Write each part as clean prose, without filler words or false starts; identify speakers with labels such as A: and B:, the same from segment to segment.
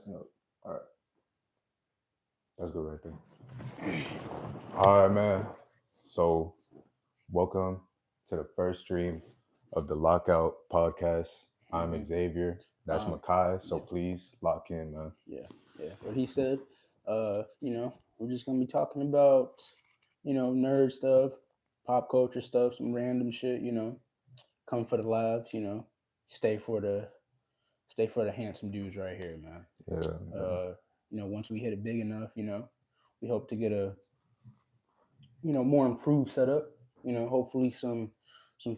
A: messing up. All right, that's good right there. All right, man. So, welcome to the first stream of the Lockout podcast. I'm Xavier. That's
B: Um,
A: Makai. So
B: yeah,
A: please lock in, man.
B: yeah. What he said. We're just gonna be talking about, nerd stuff, pop culture stuff, some random shit. Come for the laughs. Stay for the stay for the handsome dudes right here, man.
A: Yeah, yeah.
B: Once we hit it big enough, we hope to get a more improved setup. Hopefully some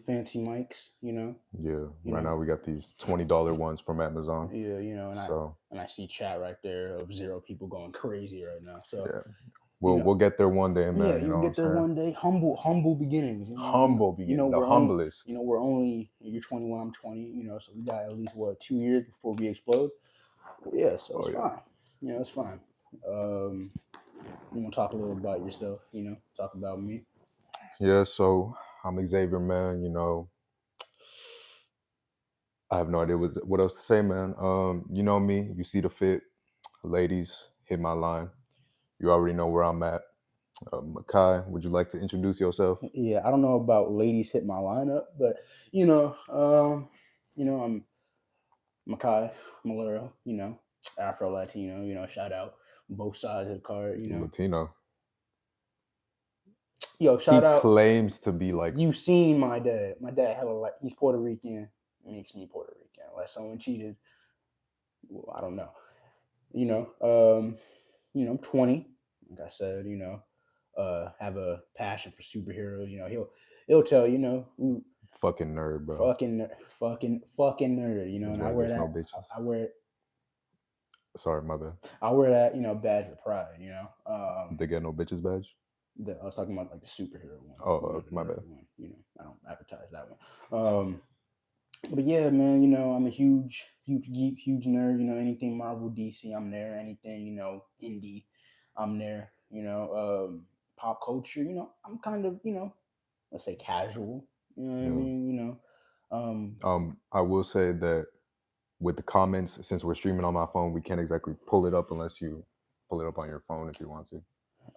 B: fancy mics.
A: Yeah.
B: You
A: Right
B: know,
A: now we got these $20 ones from Amazon.
B: yeah.
A: So
B: And I see chat right there of zero people going crazy right now. So
A: yeah,
B: you
A: we'll
B: know,
A: we'll get there one day,
B: yeah,
A: man. You
B: you'll
A: know what I'm
B: get there
A: saying?
B: one day. Humble beginnings.
A: Humble begin, the
B: We're only,
A: humblest.
B: we're only. You're 21, I'm 20. So we got at least 2 years before we explode. Yeah, so it's
A: Oh yeah.
B: fine. It's fine. Um, you want to talk a little about yourself? Talk about me.
A: Yeah. So I'm Xavier, man. I have no idea what else to say, man. You know me. You see the fit, ladies. Hit my line. You already know where I'm at. Makai, would you like to introduce yourself?
B: Yeah, I don't know about ladies hit my lineup, but I'm Makai Malero. Afro Latino. Shout out both sides of the card.
A: Latino.
B: Yo,
A: He
B: shout out.
A: claims to be like
B: You seen my dad. My dad hella like he's Puerto Rican. Makes me Puerto Rican. Unless someone cheated. Well, I don't know. You know. I'm 20. Like I said, have a passion for superheroes. He'll tell
A: fucking nerd, bro.
B: fucking nerd. And
A: That's
B: I
A: right.
B: wear
A: There's no
B: that.
A: bitches.
B: I wear
A: Sorry, my bad.
B: I wear that badge of pride.
A: They get no bitches badge.
B: I was talking about like the superhero one.
A: Oh,
B: The
A: my
B: nerd
A: bad.
B: one. I don't advertise that one. But yeah, man, I'm a huge geek, huge nerd. Anything Marvel, DC, I'm there. Anything, indie, I'm there. Pop culture, I'm kind of, let's say casual. You know what I
A: Yeah.
B: mean? Um,
A: I will say that with the comments, since we're streaming on my phone, we can't exactly pull it up unless you pull it up on your phone if you want to,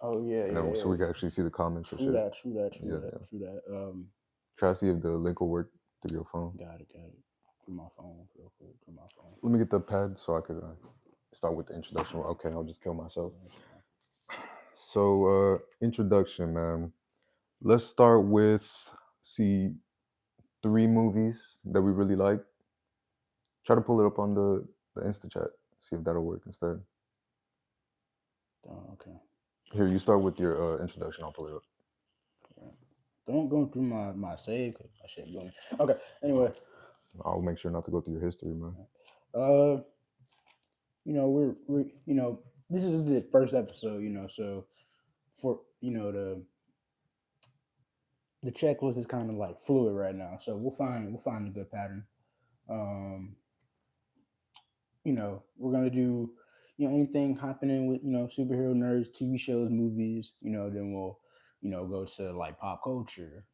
B: oh yeah,
A: and
B: yeah,
A: then so
B: yeah.
A: we can actually see the comments and
B: True
A: shit.
B: that, true that, true
A: Yeah,
B: that,
A: yeah.
B: true that.
A: Try to see if the link will work through your phone.
B: Got it. Through my phone, real quick. Through my phone.
A: Let me get the pad so I could start with the introduction. Okay, I'll just kill myself.
B: That's fine.
A: So, introduction, man. Let's start with see 3 movies that we really like. Try to pull it up on the Insta chat. See if that'll work instead.
B: Oh, okay.
A: Here, you start with your introduction. I'll pull it up.
B: Yeah. Don't go through my save. 'Cause I should go. Okay. Anyway,
A: I'll make sure not to go through your history, man.
B: uh, we're this is the first episode. So for the checklist is kind of like fluid right now. So we'll find a good pattern. Um, we're gonna do anything happening with superhero nerds, TV shows, movies. Then we'll go to like pop culture.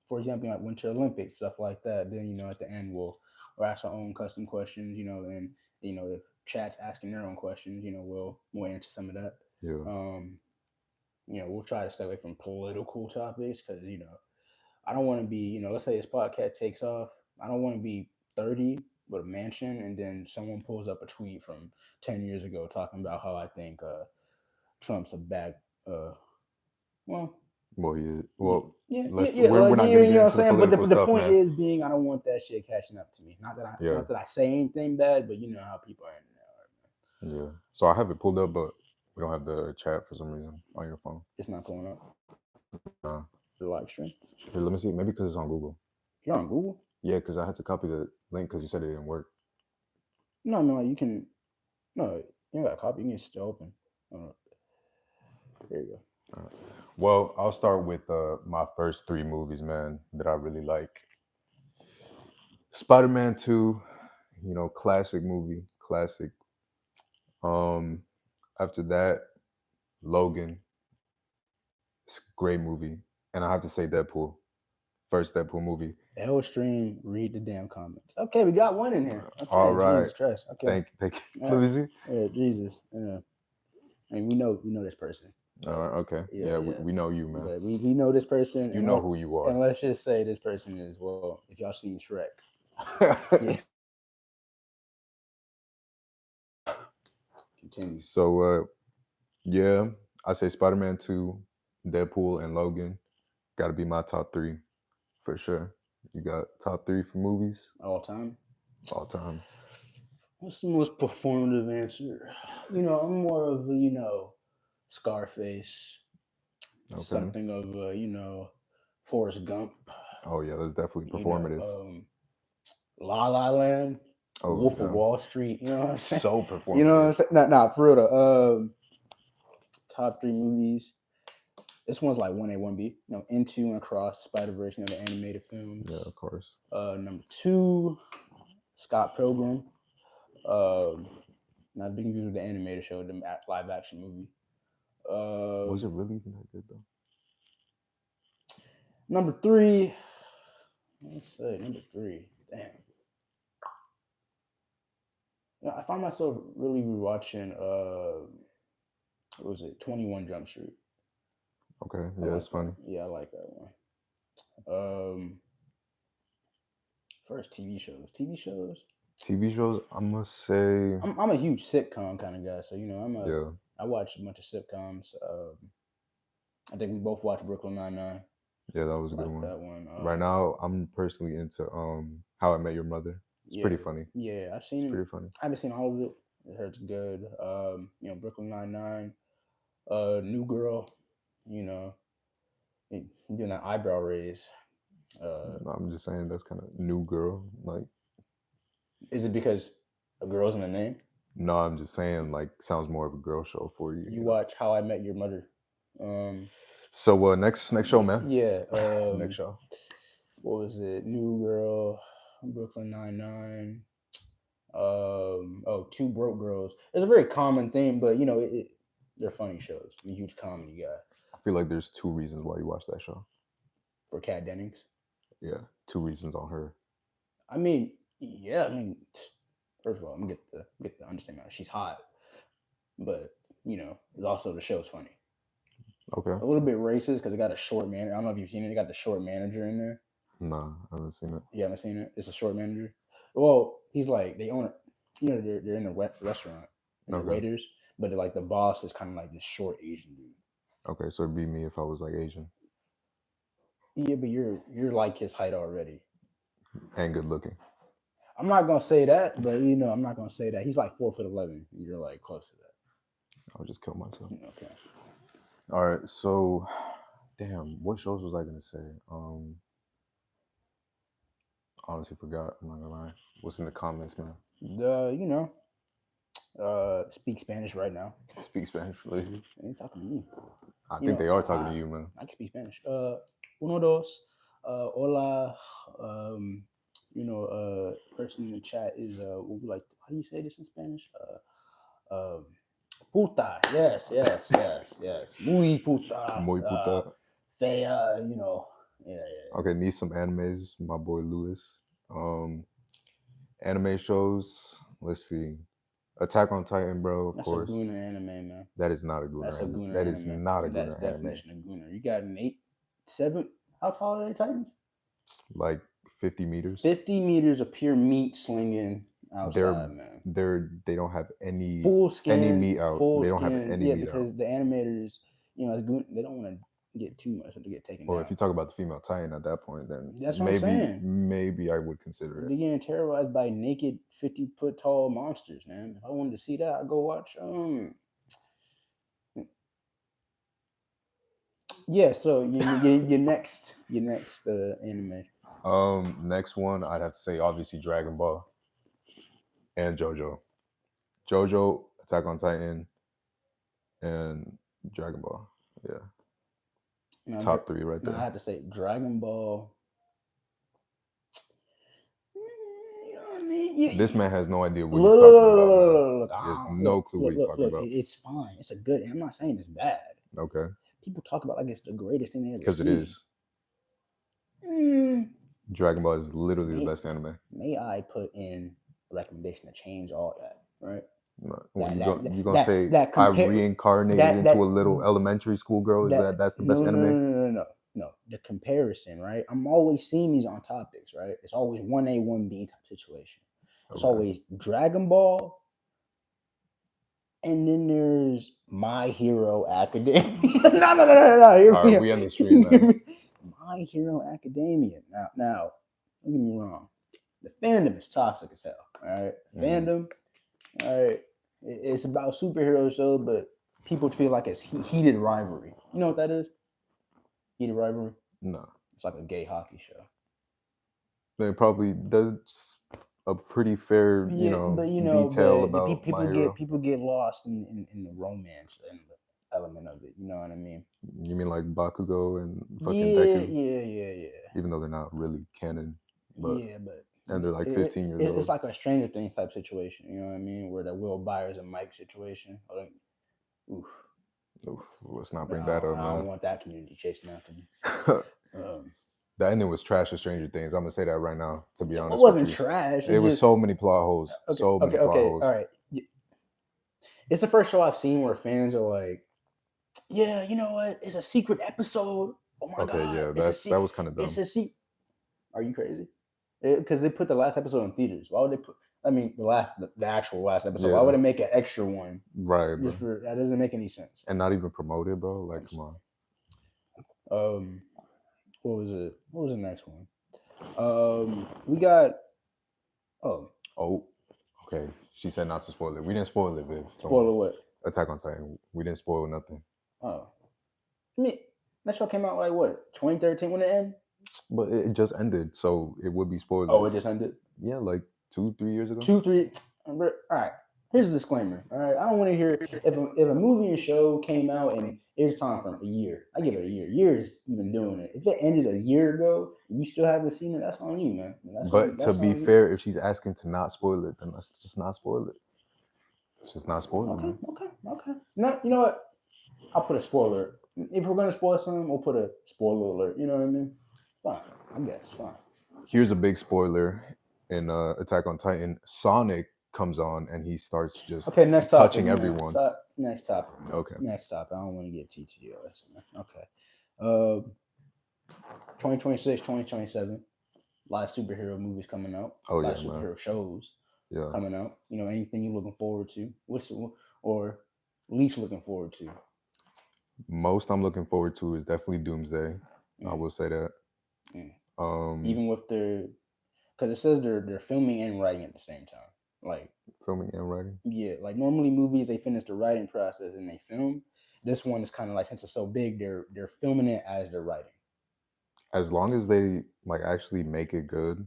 B: For example, like Winter Olympics stuff like that. Then at the end we'll ask our own custom questions. And if chat's asking their own questions, we'll answer some of that.
A: Yeah,
B: Um, we'll try to stay away from political topics because I don't want to be let's say this podcast takes off. I don't want to be 30 with a mansion and then someone pulls up a tweet from 10 years ago talking about how I think Trump's a bad well
A: well, yeah,
B: yeah
A: well,
B: yeah yeah,
A: let's
B: yeah
A: we're
B: like
A: not
B: yeah,
A: gonna
B: you
A: get
B: know what I'm
A: into the
B: saying, but the,
A: political
B: but the
A: stuff,
B: point
A: man.
B: is being I don't want that shit catching up to me,
A: Yeah,
B: not that I say anything bad, but you know how people are
A: yeah. So I have it pulled up, but we don't have the chat for some reason on your phone.
B: it's not going up
A: Nah.
B: the live stream.
A: Here, let me see. Maybe because it's on Google.
B: You're on Google.
A: Yeah, because I had to copy the link because you said it didn't work.
B: No, I mean like you can no, you got a copy, you can still open. uh, there you go.
A: All right. Well, I'll start with my first 3 movies, man, that I really like. Spider-Man 2, classic movie, classic. Um, After that, Logan, it's a great movie, and I have to say Deadpool, first Deadpool movie.
B: Hellstream, read the damn comments. Okay, we got one in here. Okay,
A: All right.
B: Jesus Christ. Okay,
A: Thank you.
B: Yeah.
A: Let me see.
B: yeah, Jesus. Yeah, and we know this person.
A: All right, okay. Yeah, we know you, man.
B: Yeah, we know this person.
A: You know who you are.
B: And let's just say this person is, well, if y'all seen Shrek. Yeah. Continue.
A: So, yeah, I say Spider-Man 2, Deadpool, and Logan. Got to be my top 3 for sure. You got top 3 for movies?
B: All time?
A: All time.
B: What's the most performative answer? I'm more of a, Scarface.
A: Okay.
B: Something of Forrest Gump.
A: Oh, yeah, that's definitely performative.
B: La La Land. Wolf of Wall Street. You know what I'm saying?
A: So performative.
B: You know what I'm saying? Nah, for real though. Top 3 movies. This one's like 1A, 1B. Into and Across Spider-Verse, the animated films.
A: Yeah, of course.
B: Number 2, Scott Pilgrim. Not a big view of the animated show, the live action movie.
A: Was it really even that good though?
B: Number 3. Let's say number 3. Damn. I find myself really rewatching. What was it? 21 Jump Street.
A: Okay, yeah, it's funny.
B: Yeah, I like that one. First TV shows.
A: TV shows, I'm gonna say.
B: I'm a huge sitcom kind of guy, so I watch a bunch of sitcoms. I think we both watched Brooklyn Nine-Nine.
A: Yeah, that was a good one.
B: That one.
A: Right now, I'm personally into How I Met Your Mother. It's pretty funny.
B: Yeah, I've seen it.
A: Pretty funny.
B: I haven't seen all of it. I heard it's good. Brooklyn Nine-Nine, New Girl. Doing that eyebrow raise.
A: I'm just saying that's kind of New Girl. Like,
B: is it because a girl's in the name?
A: No, I'm just saying like sounds more of a girl show for you.
B: You watch How I Met Your Mother.
A: So next show, man.
B: Yeah.
A: Next show.
B: What was it? New Girl, Brooklyn Nine-Nine. Two Broke Girls. It's a very common thing, but they're funny shows. I'm a huge comedy guy.
A: I feel like there's 2 reasons why you watch that show.
B: For Kat Dennings?
A: Yeah, 2 reasons on her.
B: First of all, I'm gonna get the understanding. She's hot, but it's also the show's funny.
A: Okay.
B: A little bit racist because it got a short manager. I don't know if you've seen it. It got the short manager in there.
A: Nah, I haven't seen it.
B: You haven't seen it? It's a short manager. Well, he's like they own it. They're in the restaurant. And the waiters, but like the boss is kind of like this short Asian dude.
A: Okay, so it'd be me if I was like Asian.
B: Yeah, but you're like his height already.
A: And good looking.
B: I'm not gonna say that, but I'm not gonna say that. He's like 4'11". You're like close to that.
A: I'll just kill myself.
B: Okay.
A: All right, so damn, what shows was I gonna say? Honestly forgot. I'm not gonna lie. What's in the comments, man?
B: Speak Spanish right now.
A: Speak Spanish, lazy.
B: They ain't talking to me.
A: I think they are talking to you, man.
B: I can speak Spanish. Uno, dos. Hola. Person in the chat is what we like. How do you say this in Spanish? Puta. Yes. Muy puta.
A: Muy puta.
B: Fea. Yeah.
A: Okay, need some animes. My boy Lewis. Anime shows. Let's see. Attack on Titan, bro. Of course.
B: That's a Gooner anime, man.
A: That is not a Gooner.
B: That's a Gooner.
A: That
B: anime.
A: is not a Gooner.
B: That's definition of Gooner. You got an 8, 7. How tall are they Titans?
A: Like 50 meters.
B: 50 meters of pure meat slinging outside, man.
A: They don't have any
B: full skin,
A: any meat out.
B: Full
A: they don't
B: skin.
A: have any meat out.
B: Yeah, because the animators, as Gooner, they don't want to get too much to get taken down.
A: Or if you talk about the female Titan at that point, then
B: that's what I'm saying.
A: Maybe I would consider it.
B: They're getting terrorized by naked 50-foot tall monsters, man. If I wanted to see that, I'd go watch Yeah, so your next anime.
A: Next one I'd have to say obviously Dragon Ball and JoJo, Attack on Titan, and Dragon Ball. Yeah. Top 3 right there.
B: I have to say Dragon Ball.
A: This man has no idea what he's talking about. He has no clue what he's talking about.
B: It's fine. It's a good. I'm not saying it's bad.
A: Okay.
B: People talk about like it's the greatest thing they ever seen.
A: Because it is. Dragon Ball is literally the
B: May,
A: best anime.
B: may I put in a recommendation to change all that, right?
A: What
B: That
A: you gonna say?
B: that
A: I
B: compare
A: reincarnated
B: that
A: into a
B: that
A: little elementary school girl. Is
B: that
A: that's the
B: no
A: best
B: no no
A: anime?
B: no no no no no. The comparison, right? I'm always seeing these on topics, right? It's always 1A, 1B type situation. It's
A: Okay.
B: always Dragon Ball, and then there's My Hero Academia. No. Hear
A: All
B: me
A: right,
B: out.
A: we on the stream, man.
B: My Hero Academia. Now, don't get me wrong. The fandom is toxic as hell. All right, fandom. All right, it's about superhero show, but people feel like it's heated rivalry. You know what that is? Heated rivalry.
A: No,
B: It's like a gay hockey show.
A: they probably does a pretty fair,
B: Yeah, but
A: detail
B: but
A: about My Hero.
B: people get lost in the romance and the element of it. You know what I mean?
A: You mean like Bakugo and fucking
B: Yeah,
A: Deku?
B: yeah.
A: Even though they're not really canon, but
B: Yeah, but
A: and they're like 15 years
B: it's
A: old.
B: like a Stranger Things type situation. You know what I mean? Where the Will Byers and Mike situation. Oof,
A: Oof, let's not
B: but
A: bring that up,
B: I don't
A: man.
B: want that community chasing after me.
A: The ending was trash of Stranger Things. I'm gonna say that right now. To be
B: It
A: honest with
B: wasn't
A: you,
B: trash.
A: it
B: It
A: was
B: just
A: so many plot holes. So many plot
B: okay.
A: holes.
B: All right. It's the first show I've seen where fans are like, "Yeah, you know what? It's a secret episode. Oh my
A: Okay,
B: god,
A: yeah,
B: it's
A: that was kind of
B: it's
A: dumb.
B: a secret." Are you crazy? Because they put the last episode in theaters. Why would they put? I mean, the actual last episode. Why
A: Yeah,
B: would they make an extra one?
A: right, bro.
B: Just for that doesn't make any sense.
A: And not even promoted, bro. Like, come on.
B: What was it? What was the next one? We got
A: Oh, okay. She said not to spoil it. We didn't spoil it, Viv.
B: spoiler what?
A: Attack on Titan. We didn't spoil nothing.
B: Oh, I mean, that show came out like what 2013 when it ended.
A: But it just ended, so it would be spoilers.
B: Oh, it just ended.
A: Yeah, like 2-3 years ago.
B: 2-3. All right. Here's a disclaimer. All right, I don't want to hear if a movie or show came out and it's time for a year. I give it a year. Years even doing it. If it ended a year ago, and you still haven't seen it. That's on you, man.
A: But to be
B: on
A: fair, if she's asking to not spoil it, then let's just not spoil it. It's just not spoiling.
B: Okay,
A: Man.
B: okay. No, you know what? I'll put a spoiler. If we're gonna spoil something, we'll put a spoiler alert. You know what I mean? Fine, I guess. Fine.
A: Here's a big spoiler in Attack on Titan. Sonic comes on and he starts just
B: Next
A: touching
B: topic,
A: everyone.
B: Next topic.
A: Okay.
B: Next topic. I don't want to get TTOS, man. Okay. 2026, 2027. A lot of superhero movies coming out.
A: Oh,
B: a lot
A: yeah,
B: of superhero
A: man.
B: shows
A: Yeah.
B: coming out. You know, anything you're looking forward to? Or least looking forward to?
A: Most I'm looking forward to is definitely Doomsday. I will say that.
B: Even with their, because it says they're filming and writing at the same time. Like
A: filming and writing.
B: Yeah, like normally movies they finish the writing process and they film. This one is kind of like, since it's so big, they're filming it as they're writing.
A: As long as they like actually make it good,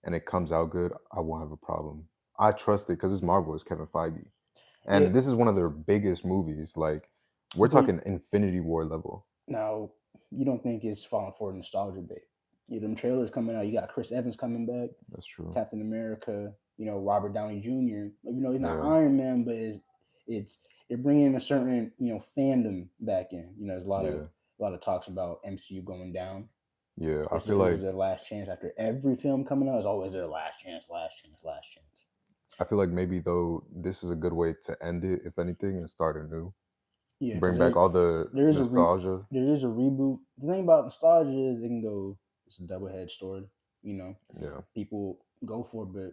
A: and it comes out good, I won't have a problem. I trust it because it's Marvel, it's Kevin Feige, and this is one of their biggest movies. Like we're talking Infinity War level.
B: Now, you don't think it's falling for nostalgia bait? Them trailers coming out. You got Chris Evans coming back.
A: That's true.
B: Captain America. Robert Downey Jr. He's not Iron Man, but it's bringing a certain fandom back in. There's a lot of talks about MCU going down.
A: Yeah, I feel like
B: their last chance after every film coming out is always their last chance.
A: I feel like maybe though this is a good way to end it, if anything, and start anew.
B: Yeah,
A: bring back all the nostalgia.
B: There is a reboot. The thing about nostalgia is it can go. It's a double-edged sword. Yeah, people go for it, but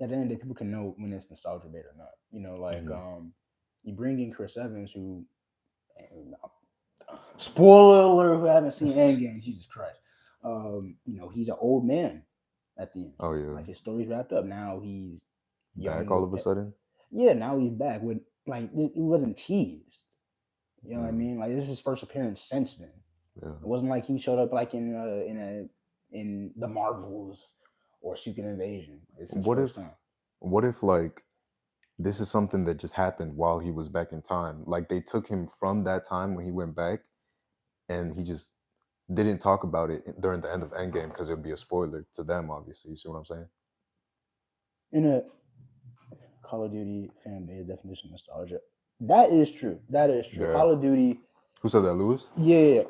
B: at the end of the day, people can know when it's nostalgia bait or not. You bring in Chris Evans, who, spoiler alert, who haven't seen Endgame, Jesus Christ. He's an old man at the end.
A: Oh yeah,
B: like his story's wrapped up. Now he's
A: back all of a sudden.
B: Yeah, now he's back with it wasn't teased. You know what I mean? Like this is his first appearance since then.
A: Yeah.
B: It wasn't like he showed up like in the Marvels or Secret Invasion. It's his first time.
A: What if like this is something that just happened while he was back in time? Like they took him from that time when he went back, and he just didn't talk about it during the end of Endgame because it would be a spoiler to them, obviously. You see what I'm saying?
B: In a Call of Duty fan base definition of nostalgia, that is true. Yeah. Call of Duty
A: Who said that, Lewis?
B: Yeah,
A: Yeah.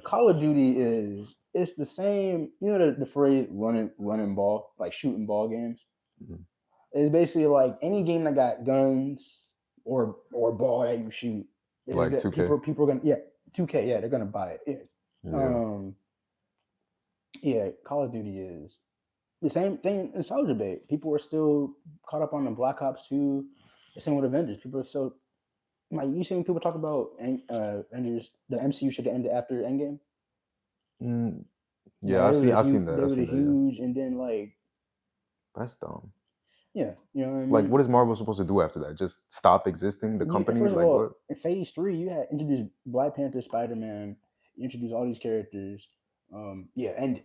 B: Call of Duty it's the same. You know the phrase running ball, like shooting ball games.
A: Mhm.
B: It's basically like any game that got guns or ball that you shoot. Is
A: Like
B: good.
A: 2K.
B: People are gonna 2K, yeah, they're gonna buy it. Yeah.
A: Yeah.
B: Yeah, Call of Duty is the same thing in Soldier Bay. People are still caught up on the Black Ops 2. The same with Avengers. People are still like you seen people talk about Avengers. The MCU should have ended after Endgame.
A: Mm,
B: Like
A: yeah, I've seen that.
B: they
A: I've
B: were the
A: seen that. Yeah.
B: huge, and then like
A: That's dumb.
B: yeah, you know what I
A: Like,
B: mean.
A: what is Marvel supposed to do after that? Just stop existing? The company?
B: First of
A: Like,
B: all,
A: what?
B: in Phase 3, you had introduced Black Panther, Spider Man. You introduced all these characters. Yeah, ended.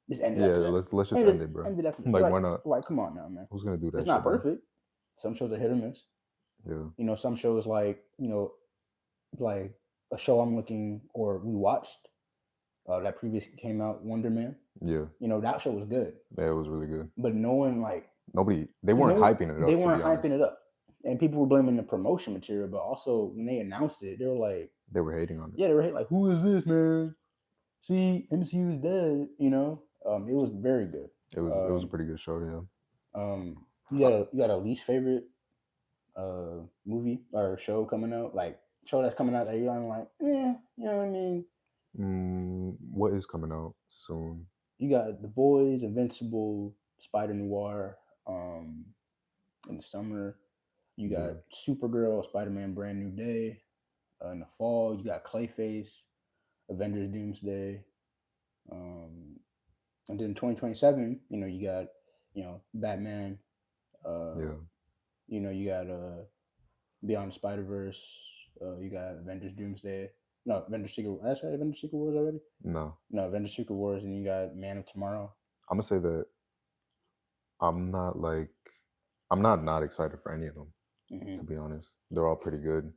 B: Just ended
A: Yeah,
B: after that.
A: let's just end it, bro.
B: Ended after
A: Like, why not?
B: like come on now, man.
A: Who's gonna do
B: It's
A: that
B: not
A: shit, man?
B: perfect. Some shows are hit or miss.
A: Yeah.
B: You know, some shows like like a show I'm looking or we watched that previously came out, Wonder Man.
A: Yeah.
B: You know, that show was good,
A: Yeah, it was really good.
B: but no one like
A: They weren't hyping it up.
B: They
A: to
B: weren't
A: be honest.
B: hyping it up, and people were blaming the promotion material. But also when they announced it, they were like,
A: They were hating on it.
B: yeah, they were like, who is this man? See, MCU's dead. You know, it was very good.
A: It was a pretty good show. Yeah.
B: You got a least favorite movie or show coming out, like show that's coming out that you're on like, you know what I mean?
A: What is coming out soon?
B: You got The Boys, Invincible, Spider Noir, in the summer. You got Supergirl, Spider-Man Brand New Day. In the fall, you got Clayface, Avengers Doomsday. And then 2027, you got, Batman.
A: Yeah.
B: You got Beyond the Spider-Verse. You got Avengers Doomsday. No, Avengers Secret. That's right, Avengers Secret Wars already.
A: No,
B: Avengers Secret Wars, and you got Man of Tomorrow.
A: I'm gonna say that I'm not excited for any of them.
B: Mm-hmm.
A: To be honest, they're all pretty good.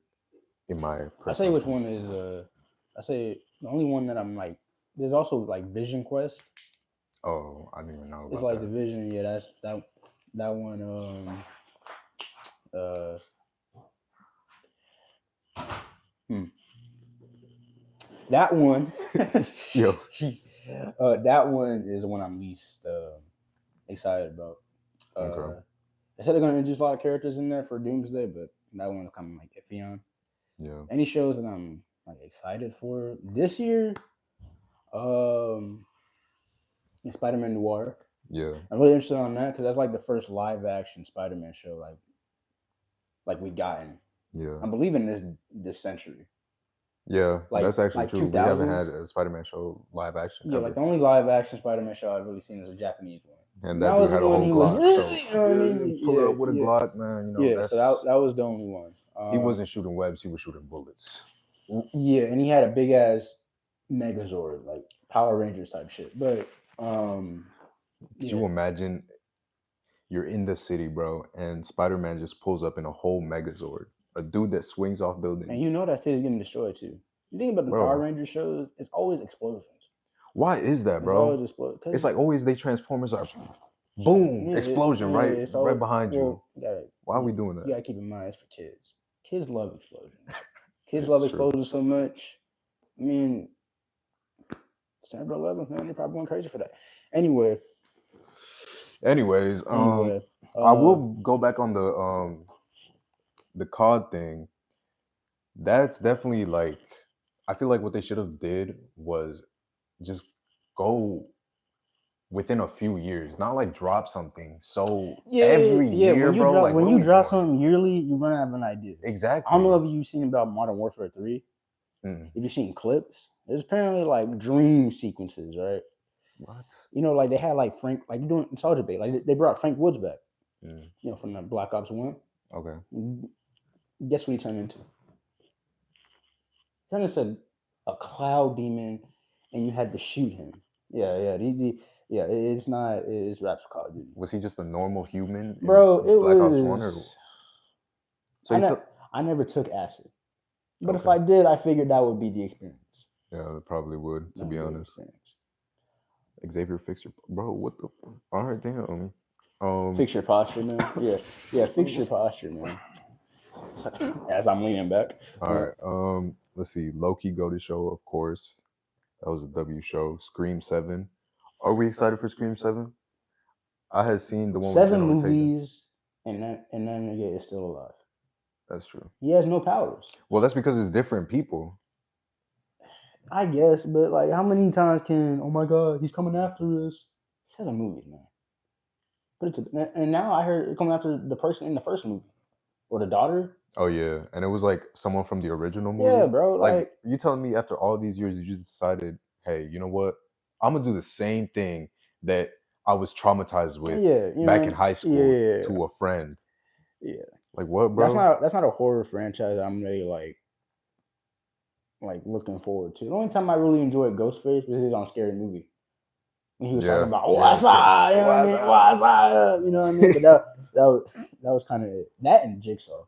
A: In my
B: I say which one is I say the only one that I'm like. There's also like Vision Quest.
A: Oh, I didn't even know about
B: It's like
A: that.
B: the Vision. Yeah, that's that one. That one.
A: Yo.
B: That one is the one I'm least excited about.
A: Okay.
B: They said they're gonna introduce a lot of characters in there for Doomsday, but that one's kind of like iffy on.
A: Yeah.
B: Any shows that I'm like excited for this year? Spider-Man Noir.
A: Yeah.
B: I'm really interested on that because that's like the first live action Spider-Man show like we gotten.
A: Yeah.
B: I'm believing this century.
A: Yeah,
B: Like,
A: that's actually
B: like
A: true. We haven't
B: 2000s.
A: had a Spider-Man show live action.
B: Yeah,
A: ever.
B: like the only live action Spider-Man show I've really seen is a Japanese one.
A: And that dude had a whole Glock. Pull it up with a Glock, man.
B: Yeah, so that was the only one.
A: He wasn't shooting webs; he was shooting bullets.
B: Yeah, and he had a big ass Megazord, like Power Rangers type shit. But
A: Could you imagine? You're in the city, bro, and Spider-Man just pulls up in a whole Megazord. A dude that swings off buildings.
B: And you know that city's getting destroyed too. You think about the Power Rangers shows, it's always explosions.
A: Why is that, bro?
B: It's always explosions.
A: It's like always they Transformers are boom, explosion right behind you. Why are we doing that?
B: You gotta keep in mind it's for kids. Kids love explosions. Kids love explosions so much. I mean, September 11th, man, they're probably going crazy for that. Anyways,
A: I will go back on the COD thing. That's definitely like, I feel like what they should have did was just go within a few years, not like drop something. So every year, bro.
B: When you drop something yearly, you're gonna have an idea.
A: Exactly.
B: I don't know if you've seen about Modern Warfare 3. If you've seen clips, there's apparently like dream sequences, right?
A: What?
B: Like they had like Frank, like you're doing Soldier Bay, like they brought Frank Woods back. From the Black Ops 1.
A: Okay.
B: Guess what he turned into? He turned into a cloud demon, and you had to shoot him. It's not. It's Raps Call of Duty.
A: Was he just a normal human,
B: bro? It
A: Black
B: was.
A: Ops 1 or...
B: I never took acid, but if I did, I figured that would be the experience.
A: Yeah, it probably would. To be honest. Xavier, fix your bro. What the? All right, damn.
B: Fix your posture, man. Yeah. Fix your posture, man. As I'm leaning back.
A: All right. let's see, Loki Go to Show, of course. That was a W show. Scream 7. Are we excited for Scream 7? I had seen the one with
B: 7
A: Jenna Ortega.
B: movies, and that nigga is still alive.
A: That's true.
B: He has no powers.
A: Well, that's because it's different people.
B: I guess, but like, how many times can? Oh my God, he's coming after us. 7 movies, man. But and now I heard it coming after the person in the first movie, or the daughter.
A: Oh yeah, and it was like someone from the original movie.
B: Yeah, bro.
A: Like you telling me after all these years, you just decided, hey, you know what? I'm gonna do the same thing that I was traumatized with back in high school to a friend.
B: Yeah.
A: Like what, bro?
B: That's not a horror franchise that I'm really like looking forward to. The only time I really enjoyed Ghostface was on Scary Movie. When he was talking about what's up, you know what I mean? What's up? You know what I mean? But that was kind of it. That and Jigsaw.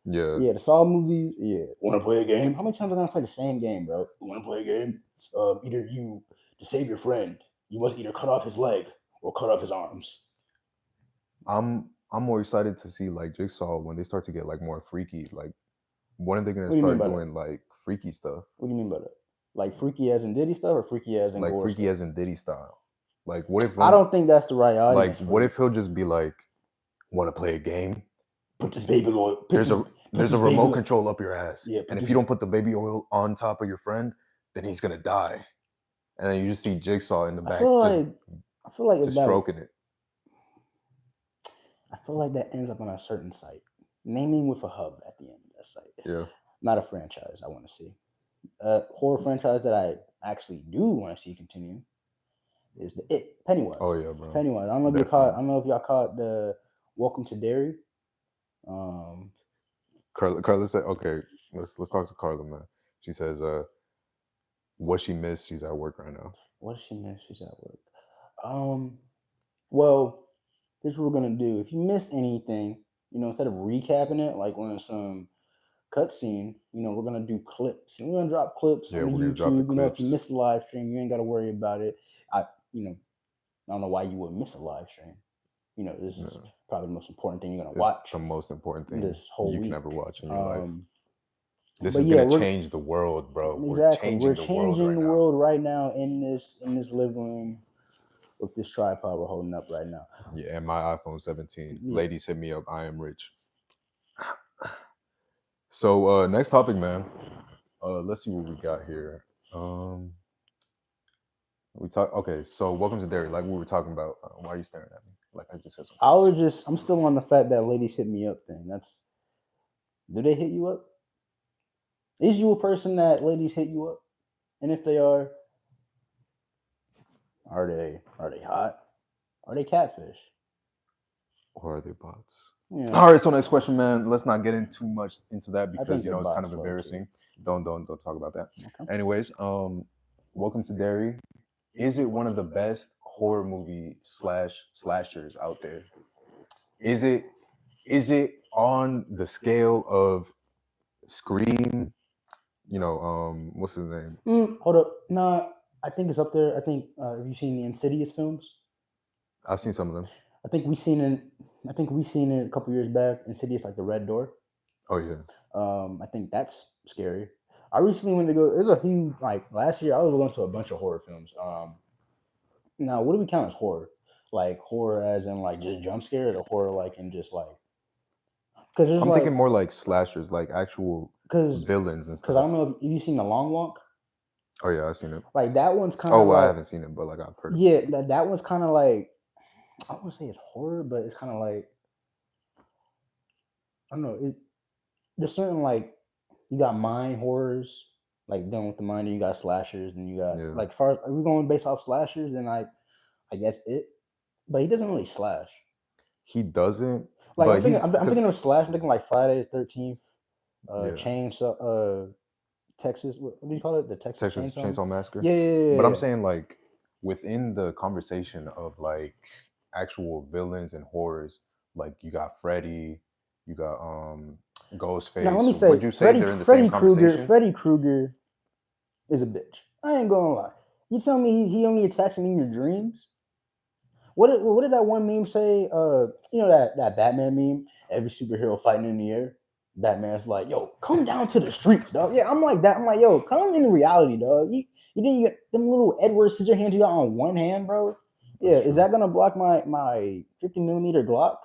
A: Yeah.
B: Yeah, the Saw movies. Yeah. Want to play a game? How many times am I gonna play the same game, bro? Want to play a game? Either you to save your friend, you must either cut off his leg or cut off his arms.
A: I'm more excited to see like Jigsaw when they start to get like more freaky. Like, when are they gonna start doing like freaky stuff?
B: What do you mean by that? Like freaky as in Diddy stuff, or freaky as in
A: like
B: gore
A: freaky
B: stuff?
A: as in Diddy style? Like, what if
B: I don't think that's the right audience?
A: Like, what if he'll just be like, "Want to play a game?
B: Put this baby oil.
A: There's a remote control up your ass.
B: Yeah,
A: and if you don't put the baby oil on top of your friend, then he's gonna die." And then you just see Jigsaw in the back.
B: I feel like
A: just stroking it.
B: I feel like that ends up on a certain site, naming with a hub at the end of that site.
A: Yeah.
B: Not a franchise I want to see. A horror franchise that I actually do want to see continue is Pennywise.
A: Oh yeah, bro.
B: Pennywise. I don't know if y'all caught the Welcome to Derry.
A: Carla said, okay, let's talk to Carla, man. She says, what she missed, she's at work right now.
B: What does she miss? She's at work. Well, here's what we're gonna do. If you missed anything, instead of recapping it like on some cutscene, we're gonna do clips. And we're gonna drop clips on YouTube. If you missed the live stream, you ain't gotta worry about it. I don't know why you would miss a live stream. This is probably the most important thing you're gonna watch.
A: The most important thing
B: this whole
A: you
B: week.
A: can ever watch in your life. This is gonna change the world, bro.
B: Exactly. We're changing the world right now in this living room with this tripod we're holding up right now.
A: Yeah, and my iPhone 17. Yeah. Ladies, hit me up. I am rich. So next topic, man. Let's see what we got here. Okay, so Welcome to Derry, like we were talking about. Why are you staring at me? Like I just said something.
B: I'm still on the fact that ladies hit me up thing. Do they hit you up? Is you a person that ladies hit you up? And if they are they hot? Are they catfish?
A: Or are they bots?
B: Yeah.
A: All right, so next question, man. Let's not get in too much into that because it's kind of embarrassing. Don't talk about that. Okay. Anyways, Welcome to Derry. Is it one of the best horror movie slashers out there? Is it on the scale of Scream? What's his name?
B: Hold up. Nah, I think it's up there. I think have you seen the Insidious films?
A: I've seen some of them.
B: I think we seen it a couple years back. Insidious, like the Red Door.
A: Oh yeah.
B: I think that's scary. I recently went to go. There's a huge last year. I was going to a bunch of horror films. Now, what do we count as horror? Like horror as in like just jump scare, or horror like in just like? Because
A: I'm thinking more like slashers, like actual villains and stuff.
B: Because I don't know if you've seen The Long Walk.
A: Oh yeah, I've seen it.
B: Like that one's kind of.
A: Oh, well, I haven't seen it, but like I've heard.
B: Yeah, that one's kind of like. I don't want to say it's horror, but it's kind of like. I don't know. There's certain you got mind horrors, like dealing with the mind, and you got slashers, and you got like far as we're going based off slashers, then I guess it, but he doesn't really slash.
A: He doesn't.
B: Like I'm thinking of slash. I'm thinking like Friday the 13th, Chainsaw, Texas. What do you call it? The Texas
A: Chainsaw Massacre.
B: Yeah.
A: But I'm saying like within the conversation of like actual villains and horrors, like you got Freddy, you got Ghostface.
B: Now let me say,
A: would you say they're in the same conversation?
B: Freddy Krueger is a bitch. I ain't gonna lie. You tell me he only attacks me in your dreams? What did that one meme say? That Batman meme? Every superhero fighting in the air. Batman's like, yo, come down to the streets, dog. Yeah, I'm like that. I'm like, yo, come into reality, dog. You didn't get them little Edward Scissorhands you got on one hand, bro. Yeah,
A: That's
B: is
A: true.
B: that gonna block my 50 millimeter Glock?